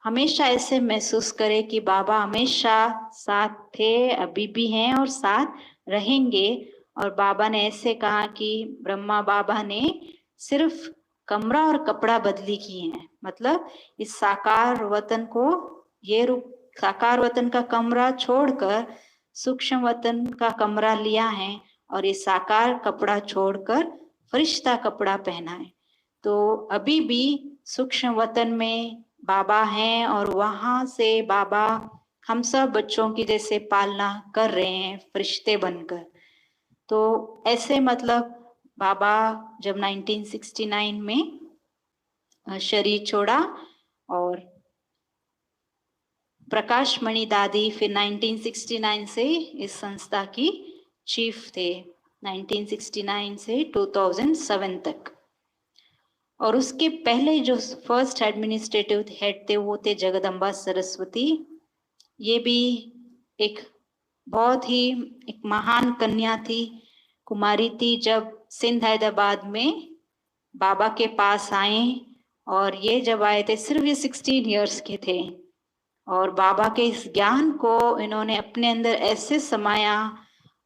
हमेशा ऐसे महसूस करे कि बाबा हमेशा साथ थे, अभी भी हैं और साथ रहेंगे। और बाबा ने ऐसे कहा कि ब्रह्मा बाबा ने सिर्फ कमरा और कपड़ा बदली किए हैं। मतलब इस साकार वतन को, ये रूप साकार वतन का कमरा छोड़कर सूक्ष्म वतन का कमरा लिया है और ये साकार कपड़ा छोड़कर फरिश्ता कपड़ा पहना है। तो अभी भी सूक्ष्म वतन में बाबा हैं और वहां से बाबा हम सब बच्चों की जैसे पालना कर रहे हैं फरिश्ते बनकर। तो ऐसे मतलब बाबा जब 1969 में शरीर छोड़ा और प्रकाश मणि दादी फिर 1969 से इस संस्था की चीफ थे, 1969 से 2007 तक। और उसके पहले जो फर्स्ट एडमिनिस्ट्रेटिव हेड थे वो थे जगदम्बा सरस्वती। ये भी एक बहुत ही एक महान कन्या थी, कुमारी थी। जब सिंध हैदराबाद में बाबा के पास आए और ये जब आए थे सिर्फ ये 16 इयर्स के थे और बाबा के इस ज्ञान को इन्होंने अपने अंदर ऐसे समाया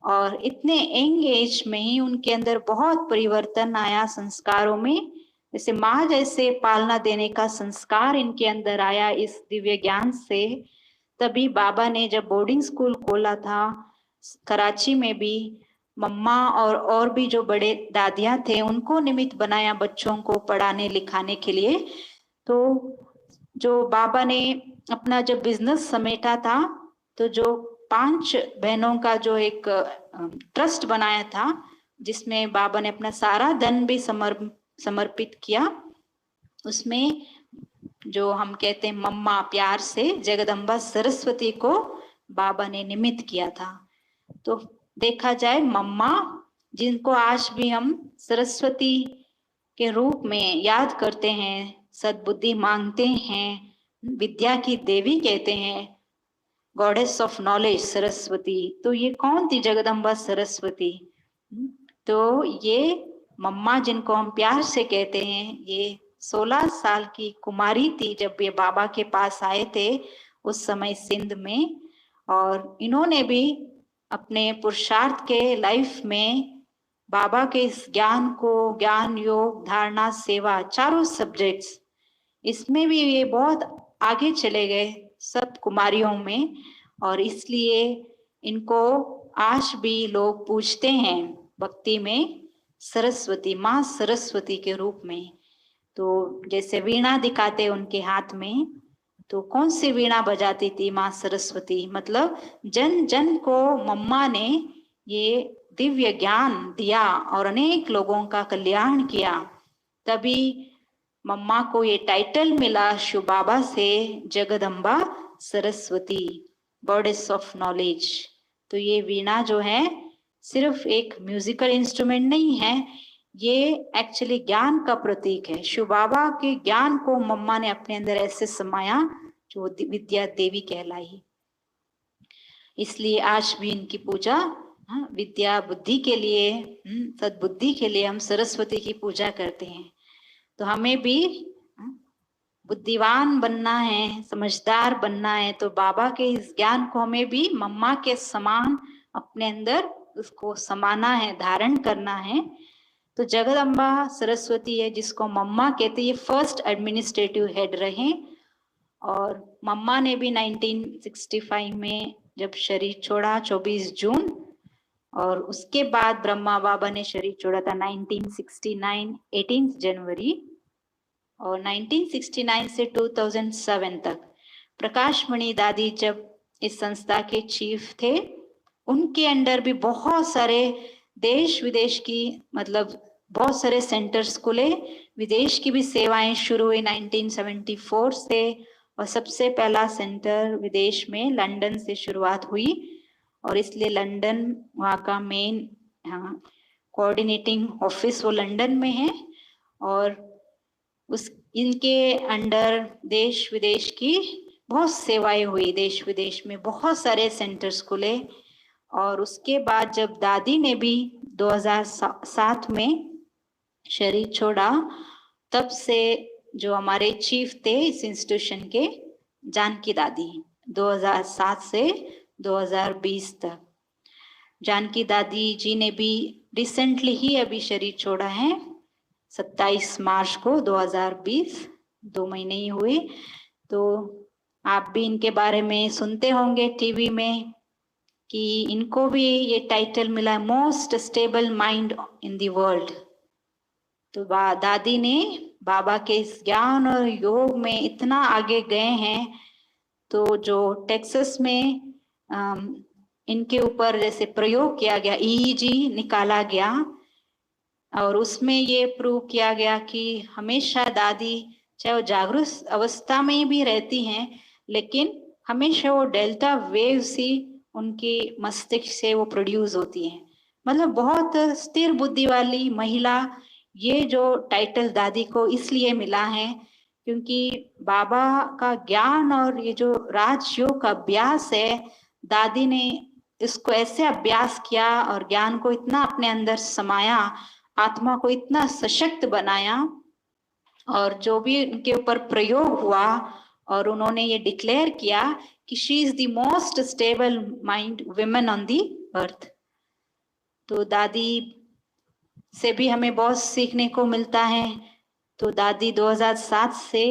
और इतने यंग एज में ही उनके अंदर बहुत परिवर्तन आया संस्कारों में। जैसे माँ जैसे पालना देने का संस्कार इनके अंदर आया इस दिव्य ज्ञान से। तभी बाबा ने जब बोर्डिंग स्कूल खोला था कराची में भी, मम्मा और भी जो बड़े दादियां थे उनको निमित्त बनाया बच्चों को पढ़ाने लिखाने के लिए। तो जो बाबा ने अपना जब बिजनेस समेटा था तो जो 5 बहनों का जो एक ट्रस्ट बनाया था जिसमें बाबा ने अपना सारा धन भी समर्पित किया, उसमें जो हम कहते हैं मम्मा प्यार से जगदम्बा सरस्वती को बाबा ने निमित्त किया था। तो देखा जाए मम्मा जिनको आज भी हम सरस्वती के रूप में याद करते हैं, सद्बुद्धि मांगते हैं, विद्या की देवी कहते हैं, गॉडेस ऑफ नॉलेज सरस्वती। तो ये कौन थी जगदम्बा सरस्वती? तो ये मम्मा जिनको हम प्यार से कहते हैं, ये 16 साल की कुमारी थी जब ये बाबा के पास आए थे उस समय सिंध में। और इन्होंने भी अपने पुरुषार्थ के लाइफ में बाबा के इस ज्ञान को, ज्ञान योग धारणा सेवा चारों सब्जेक्ट्स, इसमें भी ये बहुत आगे चले गए सब कुमारियों में। और इसलिए इनको आज भी लोग पूछते हैं भक्ति में सरस्वती, माँ सरस्वती के रूप में। तो जैसे वीणा दिखाते उनके हाथ में, तो कौन सी वीणा बजाती थी माँ सरस्वती? मतलब जन जन को मम्मा ने ये दिव्य ज्ञान दिया और अनेक लोगों का कल्याण किया। तभी मम्मा को ये टाइटल मिला शिव बाबा से, Jagdamba Saraswati, goddess of knowledge. तो ये वीणा जो है सिर्फ एक म्यूजिकल इंस्ट्रूमेंट नहीं है, ये एक्चुअली ज्ञान का प्रतीक है। शिव बाबा के ज्ञान को मम्मा ने अपने अंदर ऐसे समाया जो विद्या देवी कहलाई। इसलिए आज भी इनकी पूजा विद्या बुद्धि के लिए, सद्बुद्धि के लिए हम सरस्वती की पूजा करते हैं। तो हमें भी बुद्धिवान बनना है, समझदार बनना है, तो बाबा के इस ज्ञान को हमें भी मम्मा के समान अपने अंदर उसको समाना है, धारण करना है। तो जगदम्बा सरस्वती है जिसको मम्मा कहते, ये फर्स्ट एडमिनिस्ट्रेटिव हेड रहे। और मम्मा ने भी 1965 में जब शरीर छोड़ा 24 जून, और उसके बाद ब्रह्मा बाबा ने शरीर छोड़ा था 1969 18 जनवरी। और 1969 से 2007 तक प्रकाश मणि दादी जब इस संस्था के चीफ थे, उनके अंडर भी बहुत सारे देश विदेश की, मतलब बहुत सारे सेंटर्स खुले, विदेश की भी सेवाएं शुरू हुई 1974 से। और सबसे पहला सेंटर विदेश में लंदन से शुरुआत हुई और इसलिए लंदन वहाँ का मेन कोऑर्डिनेटिंग ऑफिस वो लंदन में है। और उस इनके अंडर देश विदेश की बहुत सेवाएं हुई, देश विदेश में बहुत सारे सेंटर्स खुले। और उसके बाद जब दादी ने भी 2007 में शरीर छोड़ा, तब से जो हमारे चीफ थे इस इंस्टीट्यूशन के, जानकी दादी, 2007 से 2020 तक। जानकी दादी जी ने भी रिसेंटली ही अभी शरीर छोड़ा है 27 मार्च को 2020, 2 महीने ही हुए। तो आप भी इनके बारे में सुनते होंगे टीवी में कि इनको भी ये टाइटल मिला most stable mind in the world. तो दादी ने बाबा के इस ज्ञान और योग में इतना आगे गए हैं, तो जो टेक्सास में इनके ऊपर जैसे प्रयोग किया गया, EEG निकाला गया और उसमें ये प्रूव किया गया कि हमेशा दादी चाहे वो जागरूक अवस्था में भी रहती हैं, लेकिन हमेशा वो डेल्टा वेव्स ही उनके मस्तिष्क से वो प्रोड्यूस होती हैं। मतलब बहुत स्थिर बुद्धि वाली महिला। ये जो टाइटल दादी को इसलिए मिला है क्योंकि बाबा का ज्ञान और ये जो राजयोग का अभ्यास है, दादी ने इसको ऐसे अभ्यास किया और ज्ञान को इतना अपने अंदर समाया, आत्मा को इतना सशक्त बनाया, और जो भी उनके ऊपर प्रयोग हुआ और उन्होंने ये डिक्लेयर किया कि she is the most stable mind women on the earth. तो दादी से भी हमें बहुत सीखने को मिलता है। तो दादी 2007 से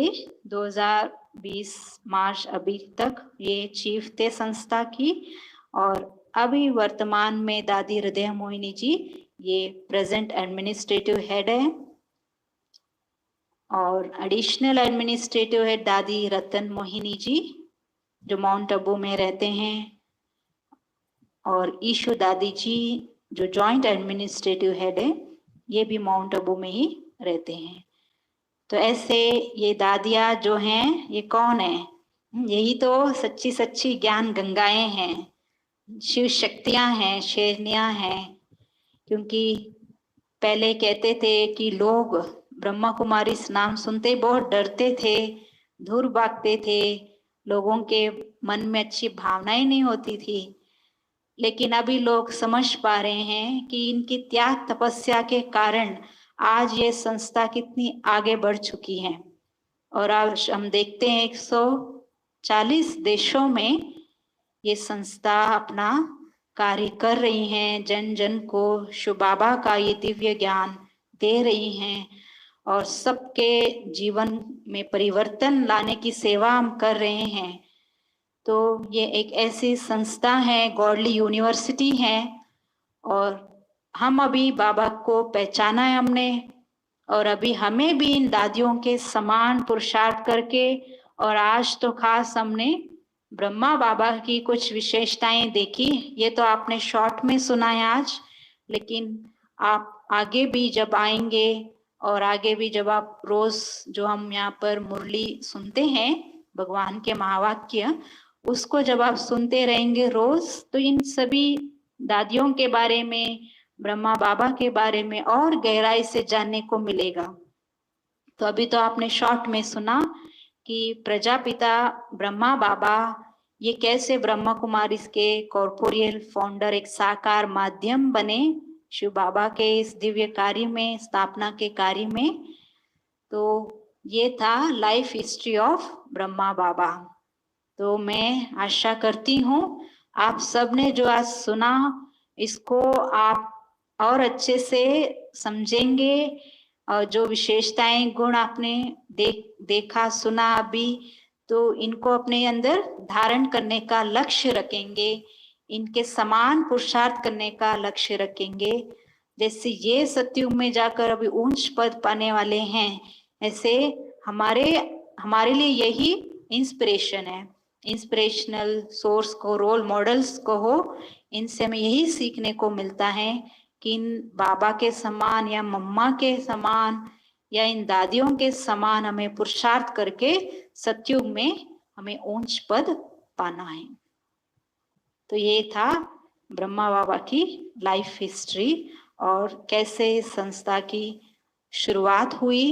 2020 मार्च अभी तक ये चीफ थे संस्था की, और अभी वर्तमान में दादी हृदय मोहिनी जी ये प्रेजेंट एडमिनिस्ट्रेटिव हेड है, और एडिशनल एडमिनिस्ट्रेटिव हेड दादी रतन मोहिनी जी जो माउंट आबू में रहते हैं, और ईशु दादी जी जो जॉइंट एडमिनिस्ट्रेटिव हेड है, ये भी माउंट आबू में ही रहते हैं। तो ऐसे ये दादियाँ जो हैं ये कौन है? यही तो सच्ची सच्ची ज्ञान गंगाएं हैं, शिव शक्तियां हैं, शेरनियां हैं। क्योंकि पहले कहते थे कि लोग ब्रह्मा कुमारी इस नाम सुनते ही बहुत डरते थे, दूर भागते थे, लोगों के मन में अच्छी भावनाएं नहीं होती थी। लेकिन अभी लोग समझ पा रहे हैं कि इनकी त्याग तपस्या के कारण आज ये संस्था कितनी आगे बढ़ चुकी है। और आज हम देखते हैं 140 देशों में ये संस्था अपना कार्य कर रही हैं, जन जन को शिव बाबा का ये दिव्य ज्ञान दे रही हैं, और सबके जीवन में परिवर्तन लाने की सेवा हम कर रहे हैं। तो ये एक ऐसी संस्था है, गॉडली यूनिवर्सिटी है, और हम अभी बाबा को पहचाना है हमने, और अभी हमें भी इन दादियों के समान पुरुषार्थ करके, और आज तो खास हमने ब्रह्मा बाबा की कुछ विशेषताएं देखी। ये तो आपने शॉर्ट में सुना है आज, लेकिन आप आगे भी जब आएंगे और आगे भी जब आप रोज जो हम यहाँ पर मुरली सुनते हैं भगवान के महावाक्य, उसको जब आप सुनते रहेंगे रोज, तो इन सभी दादियों के बारे में, ब्रह्मा बाबा के बारे में और गहराई से जानने को मिलेगा। तो अभी तो आपने शॉर्ट में सुना कि प्रजापिता ब्रह्मा बाबा ये कैसे ब्रह्मा कुमारी के कॉर्पोरियल फाउंडर, एक साकार माध्यम बने शिव बाबा के इस दिव्य कार्य में, स्थापना के कार्य में। तो ये था लाइफ हिस्ट्री ऑफ ब्रह्मा बाबा। तो मैं आशा करती हूँ आप सबने जो आज सुना इसको आप और अच्छे से समझेंगे, और जो विशेषताएं गुण आपने देखा सुना अभी, तो इनको अपने अंदर धारण करने का लक्ष्य रखेंगे, इनके समान पुरुषार्थ करने का लक्ष्य रखेंगे। जैसे ये सतयुग में जाकर अभी ऊंच पद पाने वाले हैं, ऐसे हमारे लिए यही इंस्पिरेशन है। इंस्पिरेशनल सोर्स को, रोल मॉडल्स को हो, इनसे हमें यही सीखने को मिलता है कि इन बाबा के समान या मम्मा के समान या इन दादियों के समान हमें पुरुषार्थ करके सतयुग में हमें ऊंच पद पाना है। तो ये था ब्रह्मा बाबा की लाइफ हिस्ट्री, और कैसे संस्था की शुरुआत हुई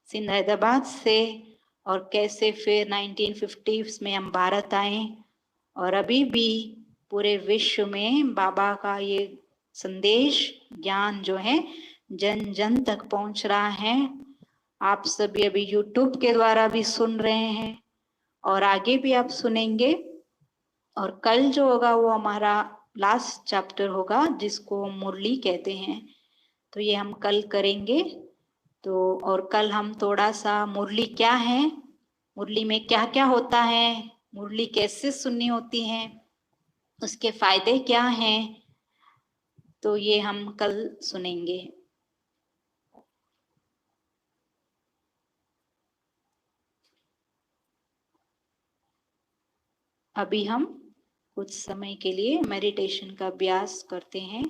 सिंध हैदराबाद से, और कैसे फिर 1950s में हम भारत आए, और अभी भी पूरे विश्व में बाबा का ये संदेश ज्ञान जो है जन जन तक पहुंच रहा है। आप सभी अभी YouTube के द्वारा भी सुन रहे हैं, और आगे भी आप सुनेंगे। और कल जो होगा वो हमारा लास्ट चैप्टर होगा, जिसको मुरली कहते हैं। तो ये हम कल करेंगे। तो और कल हम थोड़ा सा मुरली क्या है, मुरली में क्या क्या होता है, मुरली कैसे सुननी होती है, उसके फायदे क्या हैं, तो ये हम कल सुनेंगे। अभी हम कुछ समय के लिए मेडिटेशन का अभ्यास करते हैं।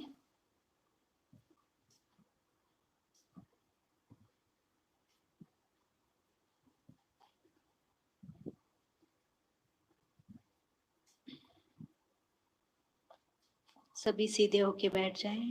सभी सीधे होके बैठ जाएं।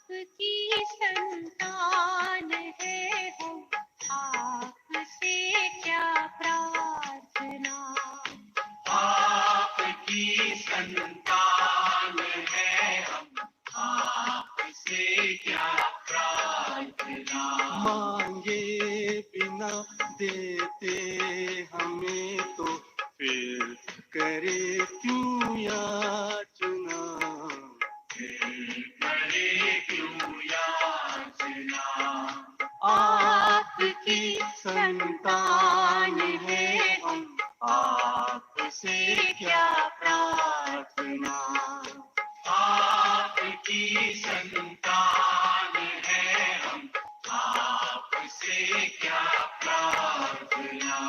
आपकी संतान है हम, आपसे क्या प्रार्थना। आपकी संतान है हम, आपसे क्या प्रार्थना। मांगे बिना देते हमें तो फिर करे क्यों याचना। करे क्यों याचना। आपकी संतान है हम, आपसे क्या प्रार्थना। आपकी संतान है हम, आपसे क्या प्रार्थना।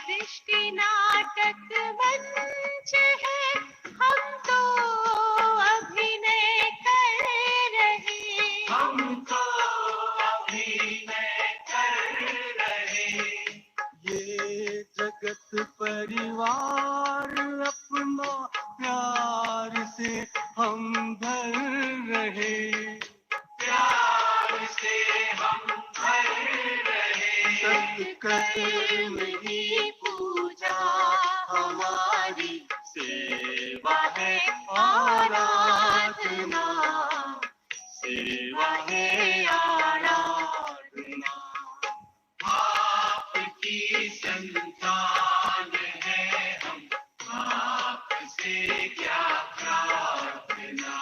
दृष्टि नाटक मंच है, हम तो अभिनय कर रहे। हम तो अभिनय कर रहे। ये जगत परिवार अपना प्यार से हम भर रहे। प्यार से हम भर रहे। सत्कर्म ही पूजा हमारी, सेवा है आराधना, सेवा है आराधना। आपकी संतान है हम, आपसे क्या प्रार्थना।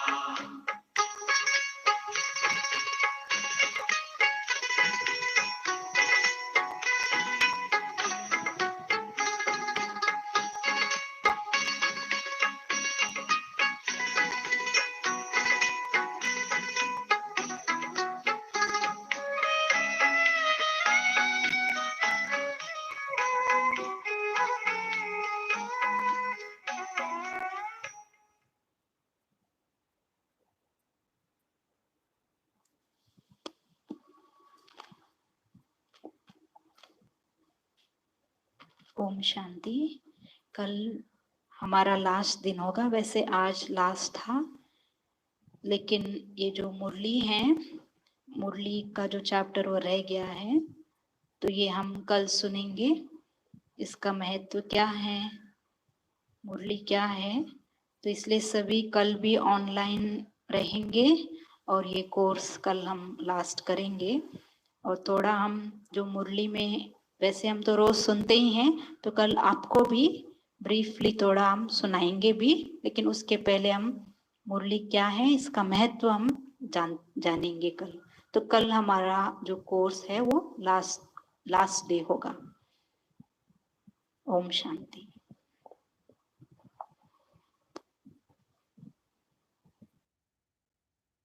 ओम शांति। कल हमारा लास्ट दिन होगा, वैसे आज लास्ट था, लेकिन ये जो मुरली है, मुरली का जो चैप्टर वो रह गया है, तो ये हम कल सुनेंगे। इसका महत्व क्या है, मुरली क्या है, तो इसलिए सभी कल भी ऑनलाइन रहेंगे और ये कोर्स कल हम लास्ट करेंगे। और थोड़ा हम जो मुरली में, वैसे हम तो रोज सुनते ही हैं, तो कल आपको भी ब्रीफली थोड़ा हम सुनाएंगे भी, लेकिन उसके पहले हम मुरली क्या है इसका महत्व हम जानेंगे कल। तो कल हमारा जो कोर्स है वो लास्ट डे होगा। ओम शांति।